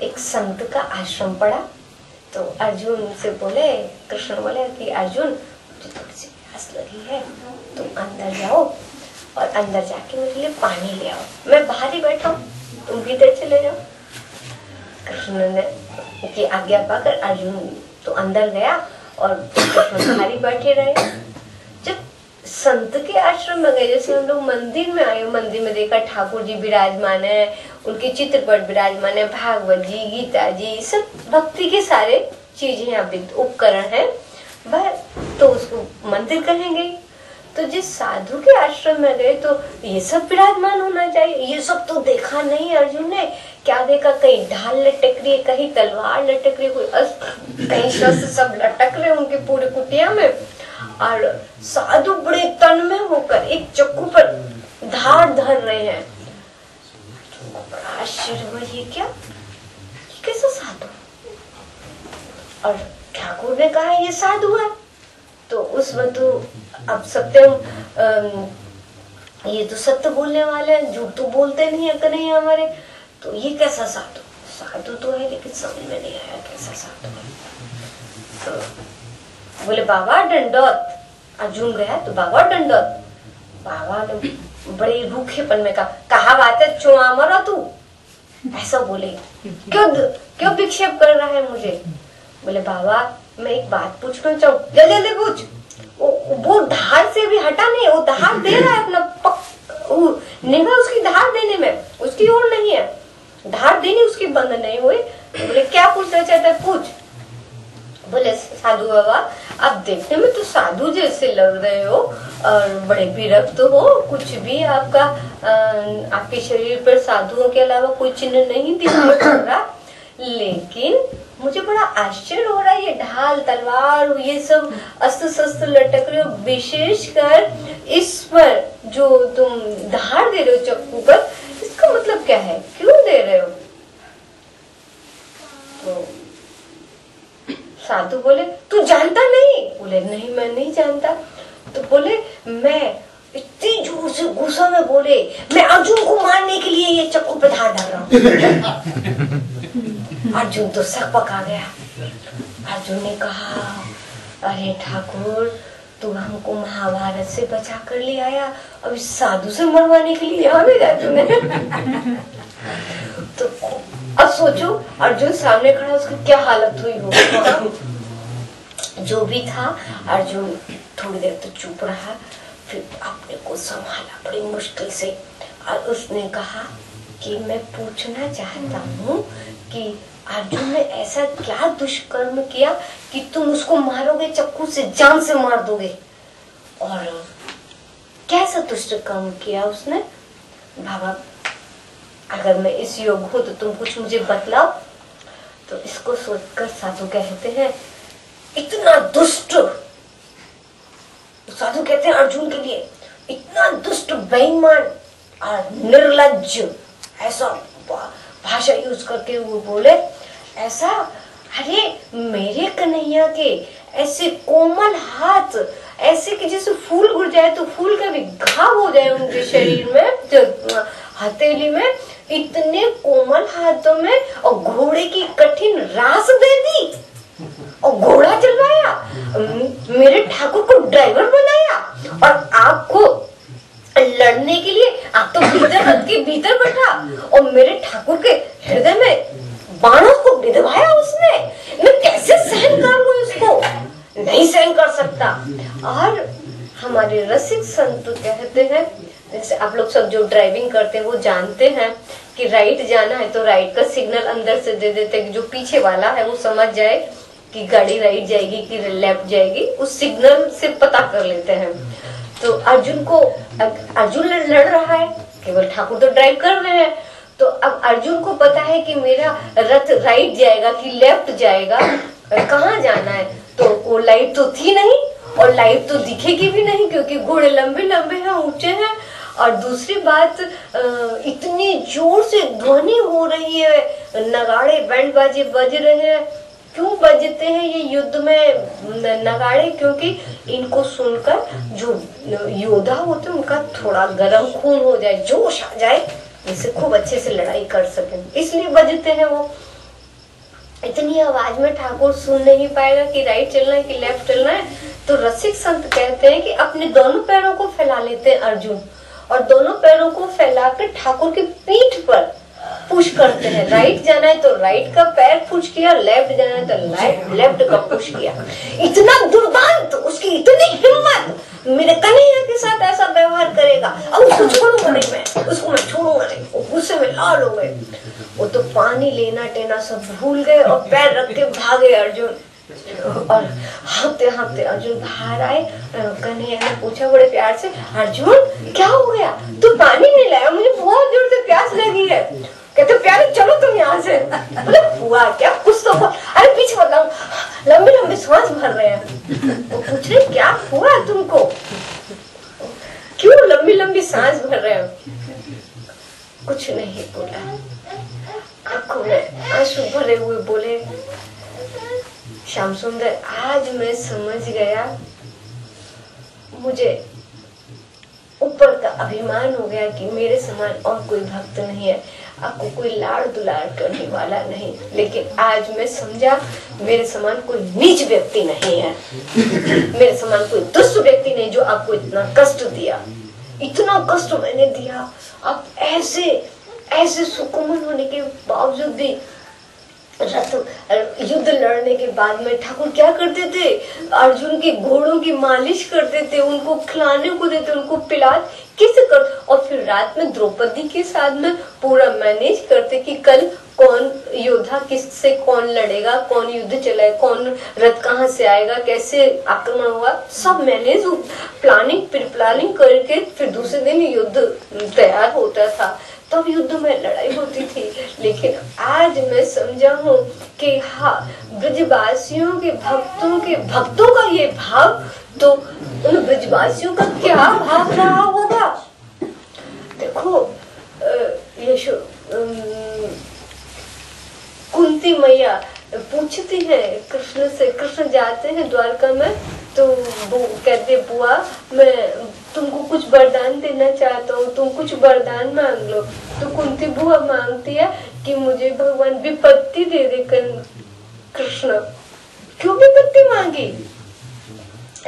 एक संत का आश्रम पड़ा। तो अर्जुन से बोले, कृष्ण बोले कि अर्जुन मुझे थोड़ी सी प्यास लगी है, तुम अंदर जाओ और अंदर जाके मेरे लिए पानी ले आओ, मैं बाहर ही बैठा हूँ, तुम भीतर चले जाओ। कृष्ण ने की आज्ञा पाकर अर्जुन तो अंदर गया और कृष्ण बाहर ही बैठे रहे। जब संत के आश्रम में गए, जैसे हम लोग मंदिर में आए, मंदिर में देखा ठाकुर जी विराजमान है, उनके चित्रपट विराजमान है, भागवत जी, गीता जी, सब भक्ति के सारे चीजें यहाँ पे उपकरण है, वह तो उसको मंदिर कहेंगे। तो जिस साधु के आश्रम में गए तो ये सब विराजमान होना चाहिए। ये सब तो देखा नहीं अर्जुन ने। क्या देखा, कहीं ढाल लटक रही है, कहीं तलवार लटक रही है, कहीं शस्त्र सब लटक रहे उनके पूरे कुटिया में, और साधु बड़े तन में होकर एक चक्कू पर धार धर रहे हैं। बड़ा आश्चर्य हुआ, ये क्या, ये कैसा साधु? और ठाकुर ने कहा ये साधु है। तो उसमें तो अब सत्यम, ये तो सत्य बोलने वाले हैं, झूठ तो बोलते नहीं है कन्हैया हमारे। तो ये कैसा साधु? साधु तो है लेकिन समझ में नहीं आया कैसा साधु है। तो बोले बाबा दंडौत। अर्जुन गया तो बाबा दंडौत। बाबा ने बड़े रूखेपन में कहा बात है, चुआ मरा तू, ऐसा बोले, क्यों विक्षेप कर रहा है मुझे? बोले बाबा मैं एक बात पूछना चाहूँ। जल्दी पूछ। वो धार से भी हटा नहीं, वो धार दे रहा है अपना निगाह उसकी धार देने में, उसकी ओर नहीं है, धार देनी उसकी बंद नहीं हुई। बोले क्या पूछना चाहता है, पूछ। बोले साधु बाबा आप देखने में तो साधु जैसे लग रहे हो और बड़े विरक्त हो, कुछ भी आपका आपके शरीर पर साधुओं के अलावा कोई चिन्ह नहीं दिखाई पड़ रहा, लेकिन मुझे बड़ा आश्चर्य हो रहा है, ये ढाल तलवार ये सब अस्त्र शस्त्र लटक रहे हो, विशेषकर इस पर जो तुम धार दे रहे हो चक्कू पर, इसका मतलब क्या है, क्यों दे रहे हो? तो साधु बोले तू जानता नहीं? बोले नहीं मैं नहीं जानता। तो बोले मैं इतनी जोर से गुस्सा में बोले, मैं अर्जुन को मारने के लिए ये चक्कू पे धार डाल रहा हूँ। अर्जुन तो सक पका गया। अर्जुन ने कहा अरे ठाकुर तू हमको महाभारत से बचा कर ले आया, अब इस साधु से मरवाने के लिए यहाँ भी गया तूने। तो अब सोचो अर्जुन सामने खड़ा, उसकी क्या हालत हुई होगी। जो भी था अर्जुन थोड़ी देर तो चुप रहा, फिर अपने को संभाला बड़ी मुश्किल से और उसने कहा कि मैं पूछना चाहता हूँ कि अर्जुन ने ऐसा क्या दुष्कर्म किया कि तुम उसको मारोगे चक्कू से, जान से मार दोगे? और कैसा दुष्कर्म किया उसने? बाबा अगर मैं इस योग हूँ तो तुम कुछ मुझे बतलाओ। तो इसको सोचकर साधु कहते हैं इतना दुष्ट, साधु कहते हैं अर्जुन के लिए इतना दुष्ट बेईमान और निर्लज्ज, ऐसा भाषा यूज करके वो बोले ऐसा, अरे मेरे कन्हैया के ऐसे कोमल हाथ, ऐसे कि जैसे फूल उड़ जाए तो फूल का भी घाव हो जाए उनके शरीर में, हथेली में, इतने कोमल हाथों में, और घोड़े की कठिन रास दे दी और घोड़ा चलवाया, मेरे ठाकुर को ड्राइवर बनाया, और आपको लड़ने के लिए आप तो भीतर रथ के भीतर बैठा और मेरे ठाकुर के हृदय में बाणों को विधवाया उसने। मैं कैसे सहन करूं इसको? नहीं सहन कर सकता। और हमारे रसिक संत कहते हैं, जैसे आप लोग सब जो ड्राइविंग करते हैं वो जानते हैं कि राइट जाना है तो राइट का सिग्नल अंदर से दे देते हैं कि जो पीछे वाला है वो समझ जाए कि गाड़ी राइट जाएगी कि लेफ्ट जाएगी, उस सिग्नल से पता कर लेते हैं। तो अर्जुन लड़ रहा है, केवल ठाकुर तो ड्राइव कर रहे हैं, तो अब अर्जुन को पता है कि मेरा रथ राइट जाएगा कि लेफ्ट जाएगा, कहाँ जाना है। तो वो लाइट तो थी नहीं और लाइट तो दिखेगी भी नहीं क्योंकि घोड़े लंबे लंबे हैं, ऊंचे हैं। और दूसरी बात, इतनी जोर से ध्वनि हो रही है, नगाड़े बैंड बाजे बज रहे हैं। क्यों बजते हैं ये युद्ध में नगाड़े? क्योंकि इनको सुनकर जो योद्धा होते हैं उनका थोड़ा गर्म खून हो जाए, जोश आ जाए, जिससे खूब अच्छे से लड़ाई कर सकें, इसलिए बजते हैं वो। इतनी आवाज में ठाकुर सुन नहीं पाएगा कि राइट चलना है कि लेफ्ट चलना है। तो रसिक संत कहते हैं कि अपने दोनों पैरों को फैला लेते हैं अर्जुन, और दोनों पैरों को फैलाकर ठाकुर की पीठ पर पुश करते हैं। राइट जाना है तो राइट का पैर पुश किया, लेफ्ट जाना है तो लेफ्ट का पुश किया। इतना दुर्दांत, उसकी इतनी हिम्मत, मेरे कन्हैया के साथ ऐसा व्यवहार करेगा, अब उसको छोड़ूंगा नहीं, मैं उसको मैं छोड़ूंगा नहीं। वो गुस्से में लाल हो गए, वो तो पानी लेना टेना सब भूल गए और पैर रख के भागे अर्जुन। और हाँफते हाँफते अर्जुन बाहर आए। कन्हैया ने पूछा बड़े प्यार से, अर्जुन क्या हो गया, तू पानी नहीं लाया, मुझे बहुत जोर से प्यास लगी है। कहते प्यारे चलो तुम यहाँ से। बोले हुआ क्या, कुछ तो अरे पीछे बताओ, लंबे लंबे सांस भर रहे हैं। वो पूछ रहे क्या हुआ तुमको, क्यों लंबी लंबी सांस भर रहे हो? कुछ नहीं बोला, आंखों में आंसू भरे हुए बोले, श्याम सुंदर आज मैं समझ गया, मुझे ऊपर का अभिमान हो गया कि मेरे समान और कोई भक्त नहीं है, आपको कोई लाड़ दुलार करने वाला नहीं। लेकिन आज मैं समझा मेरे समान कोई नीच व्यक्ति नहीं है, मेरे समान कोई दुष्ट व्यक्ति नहीं जो आपको इतना कष्ट दिया। इतना कष्ट मैंने दिया, आप ऐसे ऐसे सुकुमार होने के बावजूद भी युद्ध लड़ने के बाद में ठाकुर क्या करते थे, अर्जुन के घोड़ों की मालिश करते थे, उनको खिलाने को देते, उनको पिला किसे कर, और फिर रात में द्रौपदी के साथ में पूरा मैनेज करते कि कल कौन योद्धा किससे कौन लड़ेगा, कौन युद्ध चलाए, कौन रथ कहाँ से आएगा, कैसे आक्रमण होगा, सब मैनेज प्लानिंग प्लानिंग करके फिर दूसरे दिन युद्ध तैयार होता था, तब युद्ध में लड़ाई होती थी। लेकिन आज मैं समझा हूँ कि हाँ, ब्रजवासियों के भक्तों का ये भाव, तो उन ब्रजवासियों का क्या भाव रहा होगा। देखो यशो कुंती मैया पूछती है कृष्ण से, कृष्ण जाते हैं द्वारका में, तो वो कहते बुआ मैं तुमको कुछ वरदान देना चाहता हूँ, तुम कुछ वरदान मांग लो। तो कुंती बुआ मांगती है कि मुझे भगवान विपत्ति दे दे। कृष्ण क्यों विपत्ति मांगी?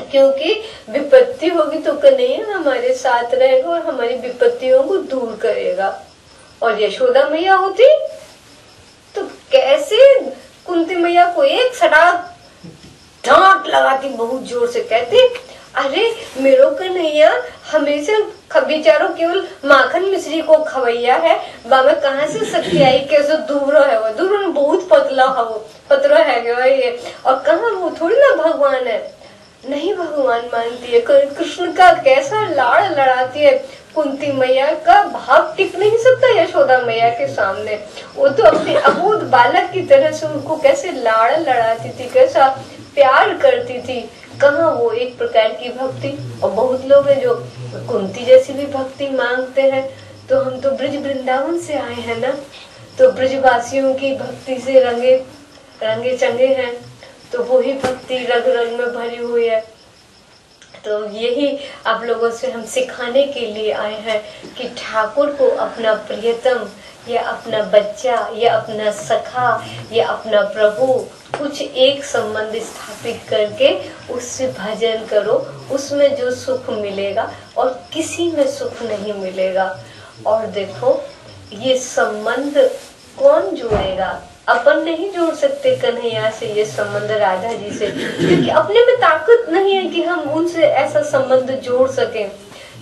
क्योंकि विपत्ति होगी तो कन्हैया हमारे साथ रहेगा और हमारी विपत्तियों को दूर करेगा। और यशोदा मैया होती तो कैसे कुंती मैया को एक सटाक डांट लगाती, बहुत जोर से कहती, अरे मेरो कन्हैया हमेशा बेचारो केवल माखन मिश्री को खवैया है, बाबा कहाँ से शक्ति आई, कैसे दूर है वो, दूर बहुत पतला है वो, पतला है ये, और कहाँ वो थोड़ी ना भगवान है। नहीं भगवान मानती है, कृष्ण का कैसा लाड़ लड़ाती है। कुंती मैया का भाव टिक नहीं सकता यशोदा मैया के सामने। वो तो अपने अबोध बालक की तरह से उनको कैसे लाड़ लड़ाती थी, कैसा प्यार करती थी। कहाँ वो एक प्रकार की भक्ति। और बहुत लोग हैं जो कुंती जैसी भी भक्ति मांगते हैं। तो हम तो ब्रज वृंदावन से आए हैं ना, तो ब्रजवासियों की भक्ति से रंगे चंगे हैं, तो वही भक्ति रग रग में भरी हुई है। तो यही आप लोगों से हम सिखाने के लिए आए हैं कि ठाकुर को अपना प्रियतम या अपना बच्चा या अपना सखा या अपना प्रभु कुछ एक संबंध स्थापित करके उससे भजन करो, उसमें जो सुख मिलेगा और किसी में सुख नहीं मिलेगा। और देखो ये संबंध कौन जोड़ेगा? अपन नहीं जोड़ सकते कन्हैया से ये संबंध, राधा जी से, क्योंकि अपने में ताकत नहीं है कि हम उनसे ऐसा संबंध जोड़ सकें।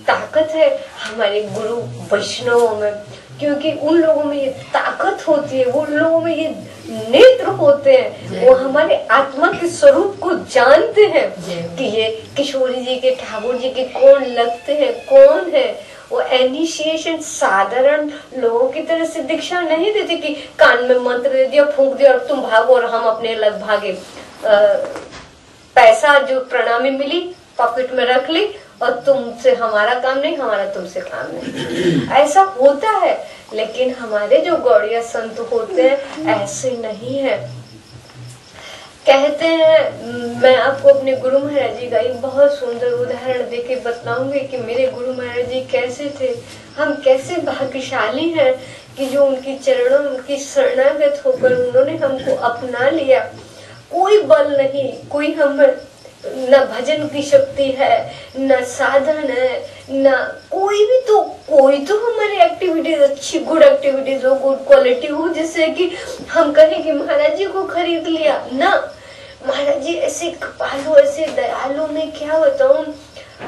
ताकत है हमारे गुरु वैष्णवों में, क्योंकि उन लोगों में ये ताकत होती है, उन लोगों में ये नेत्र होते हैं, वो हमारे आत्मा के स्वरूप को जानते हैं कि ये किशोरी जी के, ठाकुर जी के कौन लगते हैं, कौन है। वो इनिशिएशन साधारण लोगों की तरह से दीक्षा नहीं देती कि कान में मंत्र दे दिया, फूंक दिया और तुम भागो और हम अपने अलग भागे। पैसा जो प्रणामी मिली पॉकेट में रख ली और तुमसे हमारा काम नहीं, हमारा तुमसे काम नहीं। ऐसा होता है, लेकिन हमारे जो गौड़िया संत होते हैं ऐसे नहीं है। कहते हैं, मैं आपको अपने गुरु महाराज जी का एक बहुत सुंदर उदाहरण देके बताऊंगी कि मेरे गुरु महाराज जी कैसे थे। हम कैसे भाग्यशाली हैं कि जो उनकी चरणों उनकी शरणागत होकर उन्होंने हमको अपना लिया। कोई बल नहीं, कोई हम न भजन की शक्ति है, न साधन है, न कोई भी, तो कोई तो हमारी एक्टिविटीज अच्छी गुड एक्टिविटीज हो, गुड क्वालिटी हो, जिससे कि हम कहें कि महाराज जी को खरीद लिया ना। महाराज जी ऐसे कृपालु, ऐसे दयालु, में क्या बताऊं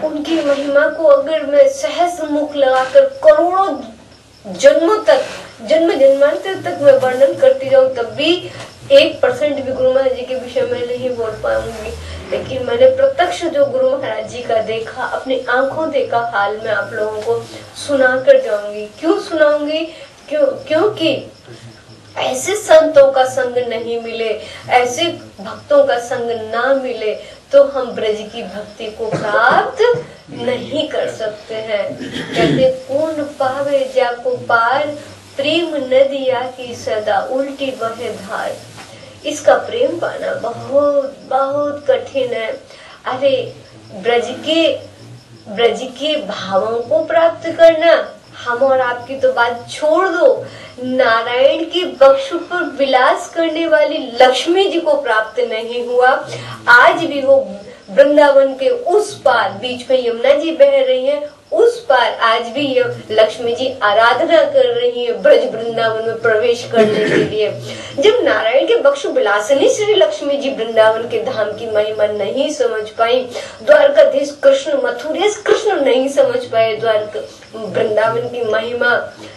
उनकी महिमा को। अगर मैं सहस्र मुख लगाकर करोड़ों जन्मों तक, जन्म जन्मांतर तक मैं वर्णन करती जाऊं, तब भी 1% भी गुरु महाराज जी के विषय में नहीं बोल पाऊंगी। लेकिन मैंने प्रत्यक्ष जो गुरु महाराज जी का देखा, अपनी आंखों देखा हाल में आप लोगों को सुना कर जाऊंगी। क्यों सुनाऊंगी? क्योंकि ऐसे संतों का संग नहीं मिले, ऐसे भक्तों का संग ना मिले तो हम ब्रज की भक्ति को प्राप्त नहीं कर सकते हैं। कहते कौन पावे जाको पार, प्रेम नदिया की सदा उल्टी बहे धार। इसका प्रेम पाना बहुत बहुत कठिन है। अरे ब्रज के भावों को प्राप्त करना, हम और आपकी तो बात छोड़ दो, नारायण की बख्श पर विलास करने वाली लक्ष्मी जी को प्राप्त नहीं हुआ। आज भी वो वृंदावन के उस पार, बीच में यमुना जी बह रही हैं, उस पार आज भी ये लक्ष्मी जी आराधना कर रही है ब्रज वृंदावन में प्रवेश करने के लिए। जब नारायण के बख्श विलासिनी श्री लक्ष्मी जी वृंदावन के धाम की महिमा नहीं समझ पाई, द्वारकाधीश कृष्ण, मथुरेश कृष्ण नहीं समझ पाए द्वारका वृंदावन की महिमा,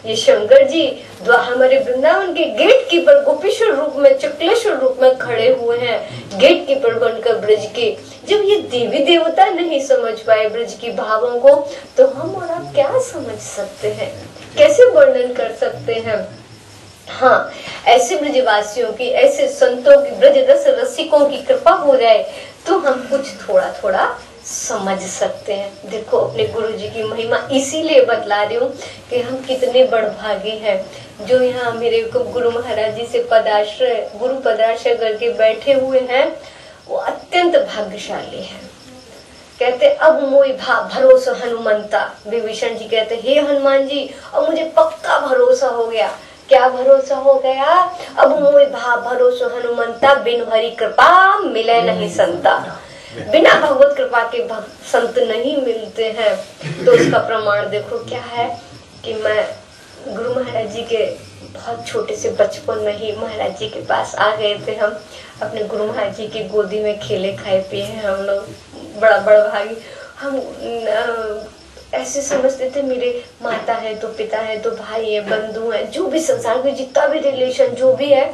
ये शंकर जी हमारे वृंदावन के गेट कीपर गोपीश्वर रूप में, चक्लेश्वर रूप में खड़े हुए हैं, गेट कीपर बनकर ब्रज के। जब ये देवी देवता नहीं समझ पाए ब्रज की भावों को, तो हम और आप क्या समझ सकते हैं, कैसे वर्णन कर सकते हैं। हाँ, ऐसे ब्रजवासियों की, ऐसे संतों की, ब्रज रस रसिकों की कृपा हो जाए तो हम कुछ थोड़ा थोड़ा समझ सकते हैं। देखो अपने गुरु जी की महिमा इसीलिए बतला रही हूँ कि हम कितने बड़भागी हैं जो यहाँ मेरे गुरु महाराज जी से पदाश्रय, गुरु पदाश्रय करके बैठे हुए हैं। वो अत्यंत भाग्यशाली है। कहते अब मोई भरोसा हनुमंता, विभीषण जी कहते हे हनुमान जी अब मुझे पक्का भरोसा हो गया। क्या भरोसा हो गया? अब मोई भरोसा हनुमंता, बिन हरि कृपा मिले नहीं संता। बिना भगवत कृपा के संत नहीं मिलते हैं। तो उसका प्रमाण देखो क्या है कि मैं गुरु महाराज जी के बहुत छोटे से बचपन में ही महाराज जी के पास आ गए थे। हम अपने गुरु महाराज जी की गोदी में खेले खाए पिए हैं हम लोग, बड़ा भागी। हम ऐसे समझते थे मेरे माता है तो पिता है तो भाई है, बंधु है, जो भी संसार में जितना भी रिलेशन जो भी है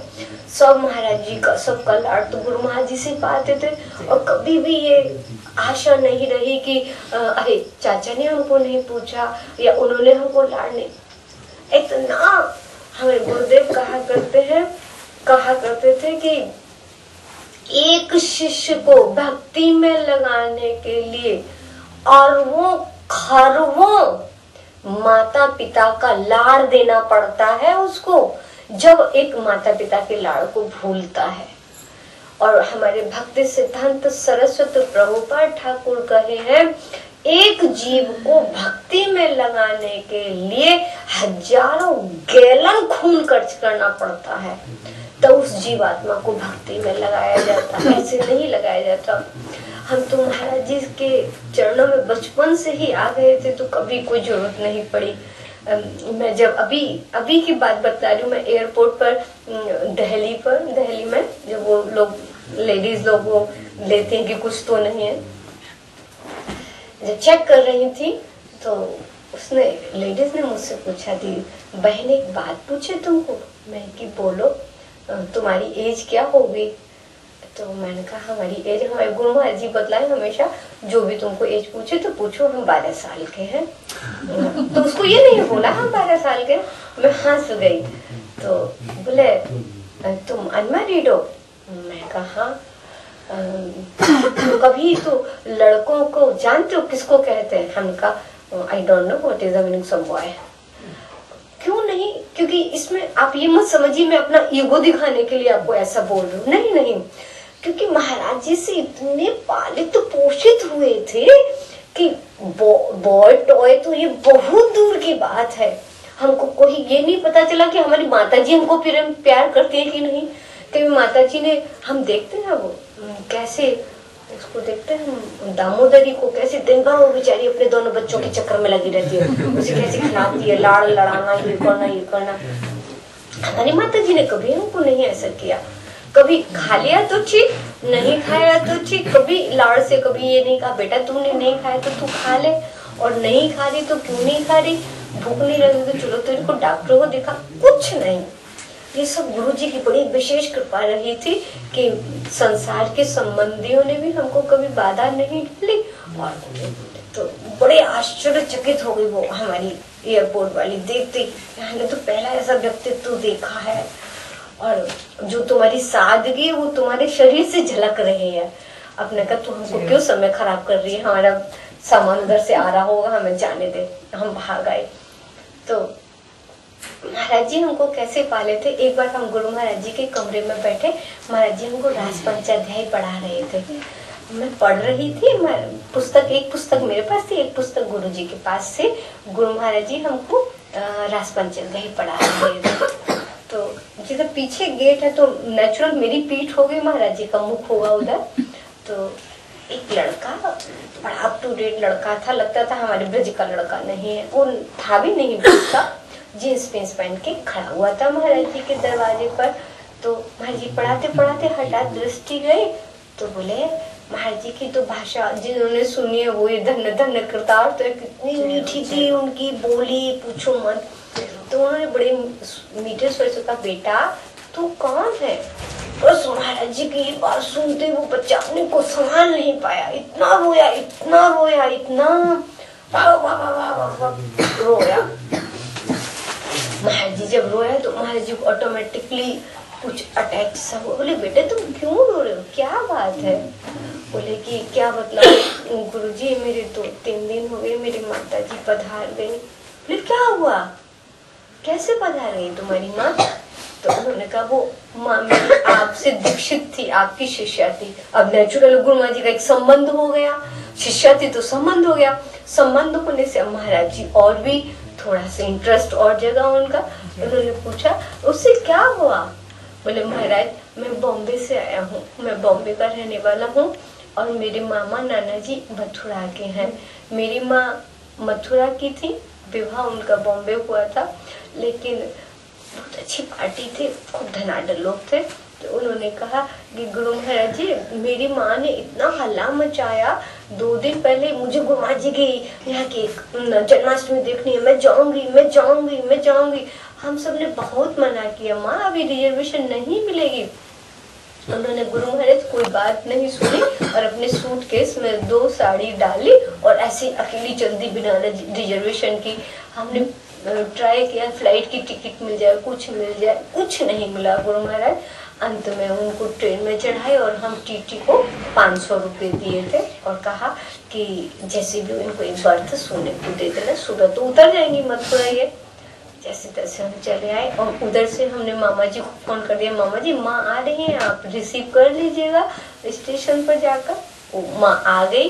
सब महाराज जी का, सबका लाड तो गुरु महाराज जी से पाते थे। और कभी भी ये आशा नहीं रही कि अरे चाचा ने हमको नहीं पूछा या उन्होंने हमको लाड नहीं। इतना हमारे गुरुदेव कहा करते थे कि एक शिष्य को भक्ति में लगाने के लिए और वो खरवों माता पिता का लाड़ देना पड़ता है उसको, जब एक माता पिता के लाड़ को भूलता है। और हमारे भक्ति सिद्धांत सरस्वती प्रभुपाद ठाकुर कहे हैं एक जीव को भक्ति में लगाने के लिए हजारों गैलन खून खर्च करना पड़ता है, तो उस जीवात्मा को भक्ति में लगाया जाता है, ऐसे नहीं लगाया जाता। हम तो महाराज जी के चरणों में बचपन से ही आ गए थे तो कभी कोई जरूरत नहीं पड़ी। मैं जब अभी की बात बता रही हूँ, मैं एयरपोर्ट पर दिल्ली में जब वो लोग लेडीज लोग वो लेते हैं कि कुछ तो नहीं है, जब चेक कर रही थी तो उसने लेडीज ने मुझसे पूछा थी बहन एक बात पूछे तुमको। मैं कि बोलो, तुम्हारी एज क्या होगी? तो मैंने कहा हमारी एज, हमारे गुरु महाराज जी बतलाए हमेशा जो भी तुमको एज पूछे तो पूछो, हम 12 साल के हैं। तो उसको ये नहीं बोला हम 12 साल के। मैं हंस गई। तो बोले तुम अनमैरिड हो? मैं कहा कभी तो लड़कों को जानते हो किसको कहते हैं? हमने कहा I don't know what is the meaning of boy. क्यों नहीं? क्योंकि इसमें आप ये मत समझिए मैं अपना ईगो दिखाने के लिए आपको ऐसा बोल रही हूँ, नहीं नहीं, क्योंकि महाराज जी से इतने पालित पोषित हुए थे कि बॉय टॉय तो ये बहुत दूर की बात है। हमको कोई ये नहीं पता चला कि हमारी माताजी हमको प्यार करती है कि नहीं। कि माताजी ने, हम देखते हैं वो कैसे उसको देखते हैं हम दामोदरी को, कैसे दिन भर वो बेचारी अपने दोनों बच्चों के चक्कर में लगी रहती है, उसे कैसे खिलाती है, लाड़ लड़ाना, ये करना ये करना। हमारी माताजी ने कभी हमको नहीं ऐसा किया। कभी खा लिया तो ठीक, नहीं खाया तो ठीक, कभी लाड़ से कभी ये नहीं कहा बेटा तूने नहीं खाया तो तू खा ले, और नहीं खा रही तो क्यों नहीं खा रही, भूख नहीं लगी तो चलो तेरे को डॉक्टर को दिखा, कुछ नहीं। ये सब गुरुजी की बड़ी विशेष कृपा रही थी कि संसार के संबंधियों ने भी हमको कभी बाधा नहीं डाली। और तो बड़े आश्चर्यचकित हो गई वो हमारी एयरपोर्ट वाली, देखते मैंने तो पहला ऐसा व्यक्तित्व देखा है, और जो तुम्हारी सादगी वो तुम्हारे शरीर से झलक रही है। अपने का तो हमको क्यों समय खराब कर रही है, हमारा सामान उधर से आ रहा होगा, हमें जाने दे। हम भाग आए। तो महाराज जी हमको कैसे पाले थे, एक बार हम गुरु महाराज जी के कमरे में बैठे, महाराज जी हमको रास पंचाध्याय पढ़ा रहे थे। मैं पढ़ रही थी, पुस्तक, एक पुस्तक मेरे पास थी, एक पुस्तक गुरु जी के पास से। गुरु महाराज जी हमको रास पंचाध्याय पढ़ा रहे थे। तो जिधर पीछे गेट है तो नेचुरल मेरी पीठ हो गई, महाराज जी का मुख होगा उधर। तो एक लड़का, बड़ा अप टू डेट लड़का था, लगता था हमारे ब्रज का लड़का नहीं है, वो था भी नहीं ब्रज का, जींस पेंस पहन के खड़ा हुआ था महाराज जी के दरवाजे पर। तो महाराज जी पढ़ाते पढ़ाते हठात दृष्टि गई, तो बोले महाराज जी की तो भाषा जिन्होंने सुनी है वो ये धन्य धन्य करतार, तो कितनी मीठी थी उनकी बोली, पूछो मत। तो उन्होंने बड़े मीठे स्वर से कहा बेटा तू कौन है? बस महाराज जी की ये बात सुनते वो बच्चा अपने को संभाल नहीं पाया, इतना रोया इतना रोया, इतना रोया। महाराज जी जब रोया तो महाराज जी को ऑटोमेटिकली कुछ अटैच सा हुआ। बोले बेटे तुम क्यों रो रहे हो, क्या बात है? बोले कि क्या मतलब गुरुजी मेरे 2-3 दिन हो गए, मेरी माता जी पधार गई। बोले क्या हुआ, कैसे पधार गई तुम्हारी माँ? तो उन्होंने कहा वो माँ मेरी आपसे दीक्षित थी, आपकी शिष्या थी। अब नेचुरल गुरु माँ जी का एक संबंध हो गया, शिष्या थी तो संबंध हो गया। संबंध होने से महाराज जी और भी थोड़ा सा इंटरेस्ट और जगह उनका। उन्होंने पूछा उससे क्या हुआ? बोले महाराज मैं बॉम्बे से आया हूँ, मैं बॉम्बे का रहने वाला हूँ, और मेरे मामा नाना जी मथुरा के हैं। मेरी माँ मथुरा की थी, विवाह उनका बॉम्बे हुआ था, लेकिन बहुत अच्छी पार्टी थी, खूब धनाढ्य लोग थे। तो उन्होंने कहा कि गुरु महाराज जी मेरी माँ ने इतना हल्ला मचाया, 2 दिन पहले मुझे गुरु महाराज जी की यहाँ की जन्माष्टमी देखनी है, मैं जाऊंगी मैं जाऊंगी मैं जाऊंगी। हम सब ने बहुत मना किया, माँ अभी रिजर्वेशन नहीं मिलेगी। उन्होंने गुरु महाराज कोई बात नहीं सुनी और अपने सूटकेस में 2 साड़ी डाली और ऐसी अकेली चल दी बिना रिजर्वेशन की। हमने ट्राई किया फ्लाइट की टिकट मिल जाए, कुछ मिल जाए, कुछ नहीं मिला गुरु महाराज। अंत में उनको ट्रेन में चढ़ाए और हम टीटी को 500 रुपये दिए थे और कहा कि जैसे भी इनको एक बर्थ सोने को दे देना, सुबह तो उतर जाएंगी मथुरा ये। जैसे तैसे हम चले आए और उधर से हमने मामा जी को फोन कर दिया, मामा जी माँ आ रही हैं, आप रिसीव कर लीजिएगा स्टेशन पर जाकर। वो माँ आ गई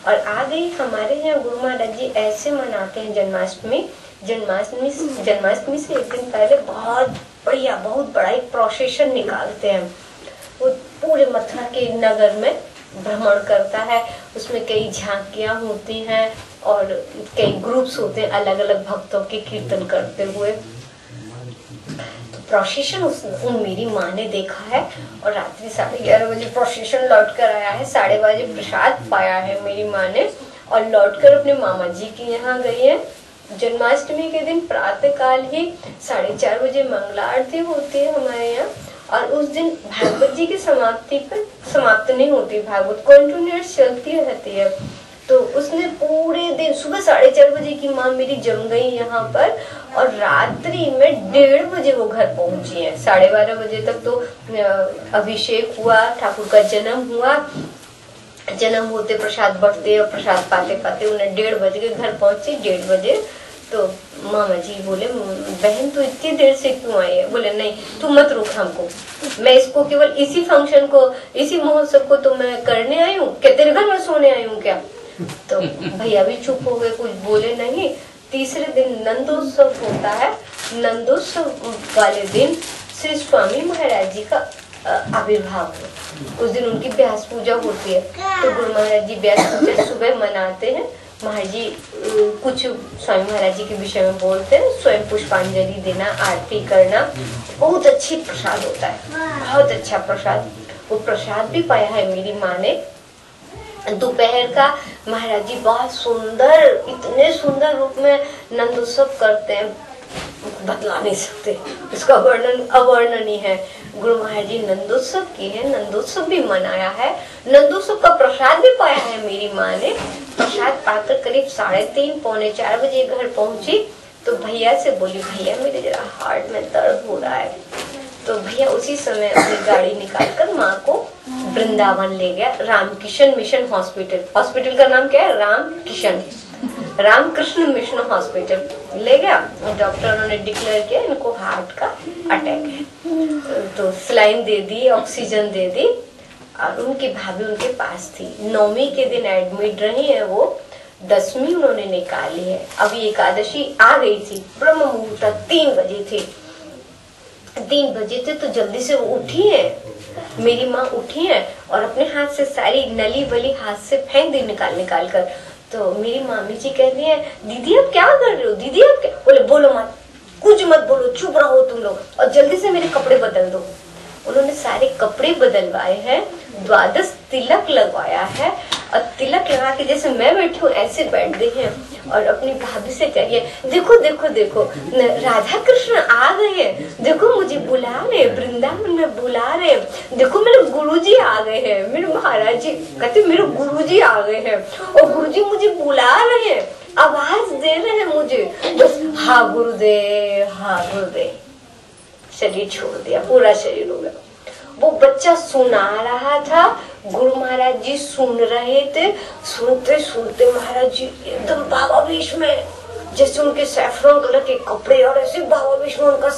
और आ गई। हमारे यहाँ गुरु महाराज जी ऐसे मनाते हैं जन्माष्टमी। जन्माष्टमी से एक दिन पहले बहुत बढ़िया, बहुत बड़ा एक प्रोसेशन निकालते हैं। वो पूरे मथुरा के नगर में भ्रमण करता है, उसमें कई झांकियां होती हैं और कई ग्रुप्स होते हैं अलग अलग भक्तों के कीर्तन करते हुए। तो प्रोसेशन मेरी माँ ने देखा है और रात्रि 11:30 बजे प्रोसेशन लौट कर आया है, 12:30 बजे प्रसाद पाया है मेरी माँ ने और लौटकर अपने मामा जी के यहाँ गई है। जन्माष्टमी के दिन प्रातः काल ही 4:30 बजे मंगला आरती होती है हमारे यहाँ और उस दिन भागवत जी की समाप्ति पर समाप्त नहीं होती, भागवत कंटिन्यूअस चलती रहती है। तो उसने पूरे दिन, सुबह 4:30 बजे की माँ मेरी जम गई यहाँ पर, और रात्रि में 1:30 बजे वो घर पहुंची है। 12:30 बजे तक तो अभिषेक हुआ, ठाकुर का जन्म हुआ, जन्म होते प्रसाद बढ़ते और प्रसाद पाते पाते उन्हें 1:30 बजे घर पहुंची। 1:30 बजे तो मामा जी बोले, बहन तो इतनी देर से क्यों आई है? बोले नहीं तू मत रोक हमको, मैं इसको केवल इसी फंक्शन को, इसी महोत्सव को तो मैं करने आई हूँ, क्या तेरे घर में सोने आई हूँ क्या? तो भैया भी चुप हो गए, कुछ बोले नहीं। तीसरे दिन नंदोत्सव होता है। नंदोत्सव वाले दिन श्री स्वामी महाराज जी का आविर्भाव है। उस दिन उनकी व्यास पूजा होती है। तो गुरु महाराज जी व्यास पूजा सुबह मनाते हैं। महाराज जी कुछ स्वामी महाराज जी के विषय में बोलते हैं, स्वयं पुष्पांजलि देना, आरती करना, बहुत अच्छी प्रसाद होता है, बहुत अच्छा प्रसाद। वो प्रसाद भी पाया है मेरी माँ ने। दोपहर का महाराज जी बहुत सुंदर, इतने सुंदर रूप में नंदोत्सव करते हैं, बतला नहीं सकते, उसका वर्णन अवर्णनीय है। गुरु महाराज जी नंदोत्सव की है, नंदोत्सव भी मनाया है, नंदोत्सव का प्रसाद भी पाया है मेरी माँ ने। प्रसाद पाकर करीब 3:30 पौने 4 बजे घर पहुंची। तो भैया से बोली, भैया मेरे जरा हार्ट में दर्द हो रहा है। तो भैया उसी समय अपनी गाड़ी निकालकर माँ को वृंदावन ले गया, रामकिशन मिशन हॉस्पिटल। हॉस्पिटल का नाम क्या है? रामकिशन, रामकृष्ण मिशन हॉस्पिटल ले गया। डॉक्टरों ने डिक्लेयर किया इनको हार्ट का अटैक है। तो सलाइन दे दी, ऑक्सीजन दे दी, और उनकी भाभी उनके पास थी। 9वीं के दिन एडमिट रही है वो, 10वीं उन्होंने निकाली है। अभी एकादशी आ गई थी, ब्रह्म मुहूर्त 3 बजे थे। 3 बजे थे तो जल्दी से वो उठी है, मेरी माँ उठी है और अपने हाथ से सारी नली वली हाथ से फेंक दी निकाल कर। तो मेरी मामी जी कहती है, दीदी आप क्या कर रहे हो? दीदी आप क्या? बोले बोलो मत, कुछ मत बोलो, चुप रहो तुम लोग, और जल्दी से मेरे कपड़े बदल दो। उन्होंने सारे कपड़े बदलवाए हैं, 12 तिलक लगवाया है, और तिलक लगा के जैसे मैं बैठी हूँ ऐसे बैठ गई है, और अपनी भाभी से कह रही है, देखो देखो देखो राधा कृष्ण आ गए हैं, देखो मुझे बुला रहे, वृंदावन में बुला रहे, देखो मेरे गुरुजी आ गए हैं। मेरे महाराज जी कहते मेरे गुरुजी आ गए हैं, और गुरुजी मुझे बुला रहे हैं, आवाज दे रहे हैं मुझे, बस हाँ गुरुदेव, हाँ गुरुदेव। शरीर छोड़ दिया, पूरा शरीर हो गया। वो बच्चा सुना रहा था, गुरु महाराज जी सुन रहे थे। सुनते सुनते महाराज जी एकदम भावावेश में, जैसे उनके सैफरन कलर के कपड़े, और ऐसे भावावेश में उनका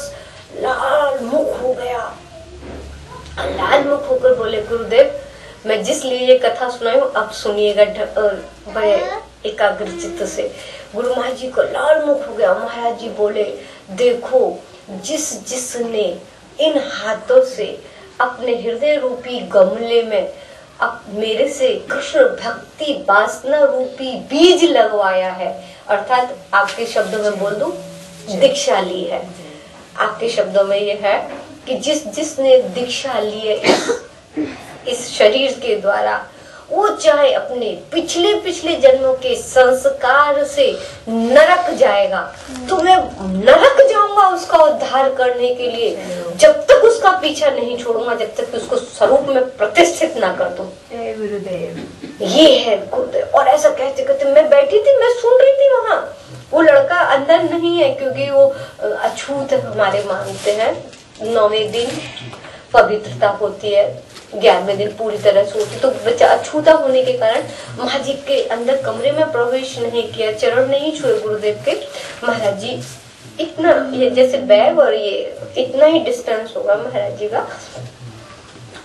लाल मुख हो गया। लाल मुख होकर बोले, गुरुदेव मैं जिस लिए ये कथा सुनाई हूँ अब सुनिएगा बड़े एकाग्र चित्त से। गुरु महाराज जी को लाल मुख हो गया। महाराज जी बोले, देखो जिसने इन हाथों से अपने हृदय रूपी गमले में अब मेरे से कृष्ण भक्ति वासना रूपी बीज लगवाया है, अर्थात आपके शब्दों में बोल दूं, दीक्षा ली है। आपके शब्दों में ये है कि जिसने दीक्षा ली है इस शरीर के द्वारा, वो चाहे अपने पिछले जन्मों के संस्कार से नरक जाएगा, तो मैं नरक जाऊंगा उसका उद्धार करने के लिए, जब तक उसका पीछा नहीं छोड़ूंगा, जब तक उसको स्वरूप में प्रतिष्ठित ना कर दूं। गुरुदेव ये है गुरुदेव। और ऐसा कहते कहते मैं बैठी थी, मैं सुन रही थी वहां। वो लड़का अंदर नहीं है क्योंकि वो अछूत हमारे मानते हैं। 9वें दिन पवित्रता होती है, 11वें दिन पूरी तरह से होती, तो बच्चा अछूता होने के कारण महाराज जी के अंदर कमरे में प्रवेश नहीं किया, चरण नहीं छुए गुरुदेव के। महाराज जी इतना, ये जैसे बैग और ये इतना ही डिस्टेंस होगा महाराज जी का,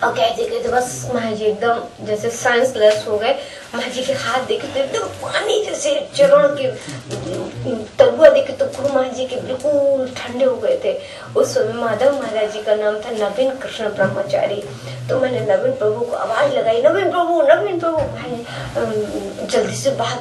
और कहते कहते बस महाराज जी एकदम जैसे साइंस लेस हो गए। महाराज जी के हाथ देखे तो एकदम पानी जैसे, चरण के तलुआ देखे तो गुरु महाराज जी के बिल्कुल ठंडे हो गए थे। उस समय माधव महाराज जी का नाम था नवीन कृष्ण ब्रह्मचारी। तो मैंने नवीन प्रभु को आवाज लगाई, नवीन प्रभु, नवीन प्रभु। जल्दी से भाग,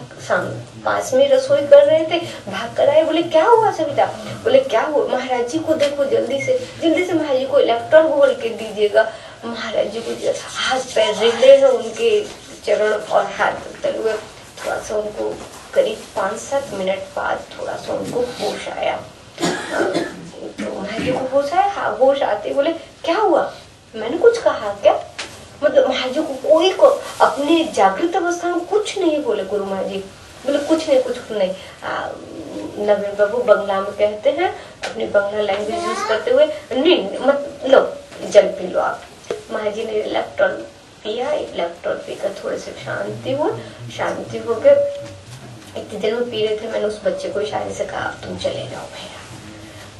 पास में रसोई कर रहे थे, भाग कर आए। बोले क्या हुआ सविता? बोले क्या हुआ? महाराज जी को देखो, जल्दी से महाराज जी को इलेक्ट्रॉन घोल के दीजिएगा। महाराज जी को हाथ पैर रिले हैं उनके चरण और हाथ तलुए। थोड़ा सा उनको करीब 5-7 मिनट बाद थोड़ा सा उनको होश आया। तो महाराज जी को होश आया। हाँ, होश आते बोले क्या हुआ? मैंने कुछ कहा क्या? मतलब महाराज को कोई को अपनी जागृत अवस्था में कुछ नहीं बोले गुरु महाराज जी, बोले कुछ नहीं। नवीन बाबू बंगला में कहते हैं, अपनी बंगला लैंग्वेज यूज करते हुए, नहीं मत लो जल पी लो आप। महाराज जी ने इलेक्ट्रॉल पिया, इलेक्ट्रॉल पीकर थोड़े से शांति हो गए। इतनी देर में पी रहे थे, मैंने उस बच्चे को इशारे से कहा तुम चले जाओ भैया,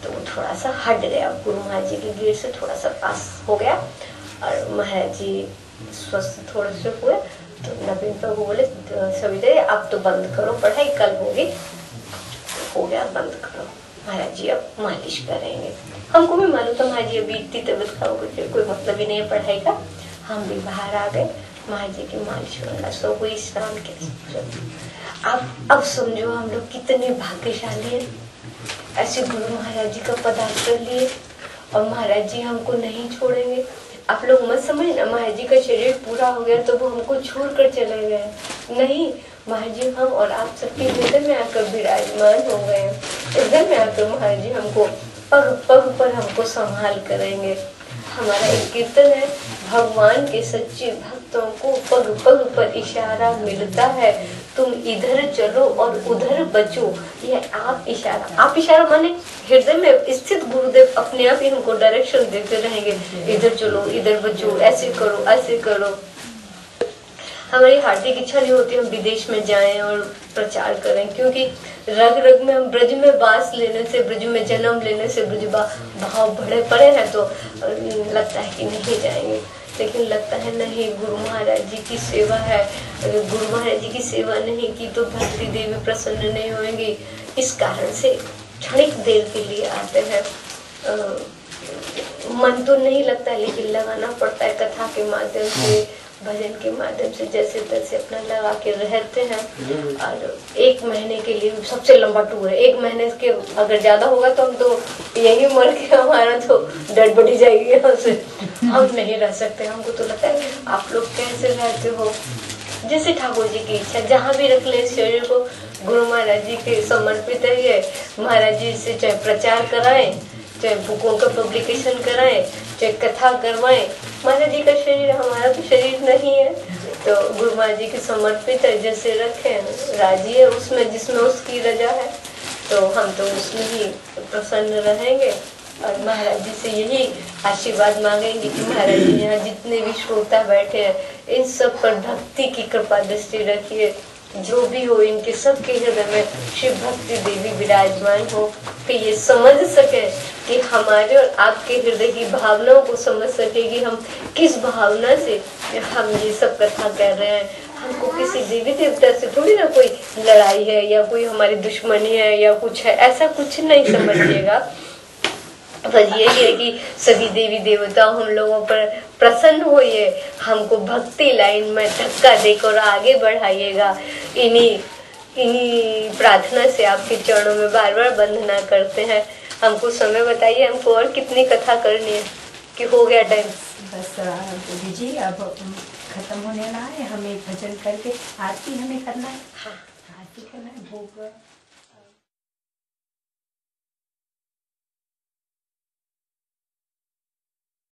तो वो थोड़ा सा हट गया, गुरु महाराज जी के गेट से थोड़ा सा पास हो गया और महाराज जी स्वस्थ थोड़े से हुए। तो नवीन बाबू बोले सविता अब तो बंद करो पढ़ाई, कल होगी। हो गया बंद करो, महाराज जी अब मालिश करेंगे। हमको भी मालूम था महाराज जी अभी इतनी तबीयत खराब हो गई, कोई मतलब ही नहीं है पढ़ाई का। हम भी बाहर आ गए, महाराज जी की मालिश करना सो हुई स्नान के। अब समझो हम लोग कितने भाग्यशाली हैं, ऐसे गुरु महाराज जी का पदार्थ कर लिए और महाराज जी हमको नहीं छोड़ेंगे। आप लोग मत समझना महाराज जी का शरीर पूरा हो गया तो वो हमको छोड़ कर चले गए, नहीं। महाराज जी हम और आप सबके हृदय में आकर विराजमान हो गए। हृदय में आकर महाराज जी हमको पग पग पर हमको संभाल करेंगे। हमारा एक कीर्तन है, भगवान के सच्चे भक्तों को पग पग पर इशारा मिलता है, तुम इधर चलो और उधर बचो। ये आप इशारा माने हृदय में स्थित गुरुदेव अपने आप ही हमको डायरेक्शन देते रहेंगे, इधर चलो इधर बचो, ऐसे करो ऐसे करो। हमारी हार्दिक इच्छा नहीं होती हम विदेश में जाएं और प्रचार करें, क्योंकि रग रग में हम ब्रज में वास लेने से, ब्रज में जन्म लेने से ब्रज भाव बड़े पड़े हैं, तो लगता है कि नहीं जाएंगे। लेकिन लगता है नहीं, गुरु महाराज जी की सेवा है, गुरु महाराज जी की सेवा नहीं की तो भक्ति देवी प्रसन्न नहीं होंगी। इस कारण से क्षणिक देर के लिए आते हैं, मन तो नहीं लगता लेकिन लगाना पड़ता है। कथा के माध्यम से, भजन के माध्यम से जैसे तैसे अपना लगा के रहते हैं। और 1 महीने के लिए सबसे लंबा टूर है, 1 महीने के अगर ज्यादा होगा तो हम तो यही मर के हमारा तो डेड बॉडी जाएगी यहाँ से, हम नहीं रह सकते। हमको तो लगता है आप लोग कैसे रहते हो, जैसे ठाकुर जी की इच्छा, जहाँ भी रख ले शरीर को गुरु महाराज जी के समर्पित है। महाराज जी से चाहे प्रचार कराएं, चाहे बुकों का पब्लिकेशन कराएं, चाहे कथा करवाएं, महाराज जी का शरीर हमारा भी शरीर नहीं है, तो गुरु महाराज जी के समर्पित है। जैसे रखें राजी है उसमें, जिसमें उसकी रजा है, तो हम तो उसमें ही प्रसन्न रहेंगे। और महाराज जी से यही आशीर्वाद मांगेंगे कि महाराज जी यहाँ जितने भी श्रोता बैठे हैं इन सब पर भक्ति की कृपा दृष्टि रखिए, जो भी हो इनके सबके हृदय में शिव भक्ति देवी विराजमान हो, कि ये समझ सके कि हमारे और आपके हृदय की भावनाओं को समझ सके कि हम किस भावना से हम ये सब कथा कर रहे हैं। हमको किसी देवी देवता से थोड़ी ना कोई लड़ाई है या कोई हमारी दुश्मनी है या कुछ है, ऐसा कुछ नहीं समझिएगा। बस यही है कि सभी देवी देवता हम लोगों पर प्रसन्न होइए, हमको भक्ति लाइन में धक्का देकर आगे बढ़ाइएगा। इन्हीं प्रार्थना से आपके चरणों में बार बार वंदना करते हैं। हमको समय बताइए, हमको और कितनी कथा करनी है कि हो गया टाइम? बस जी अब खत्म होने वाला है, हमें भजन करके आरती हमें करना है। हाँ, आरती करना है, भोग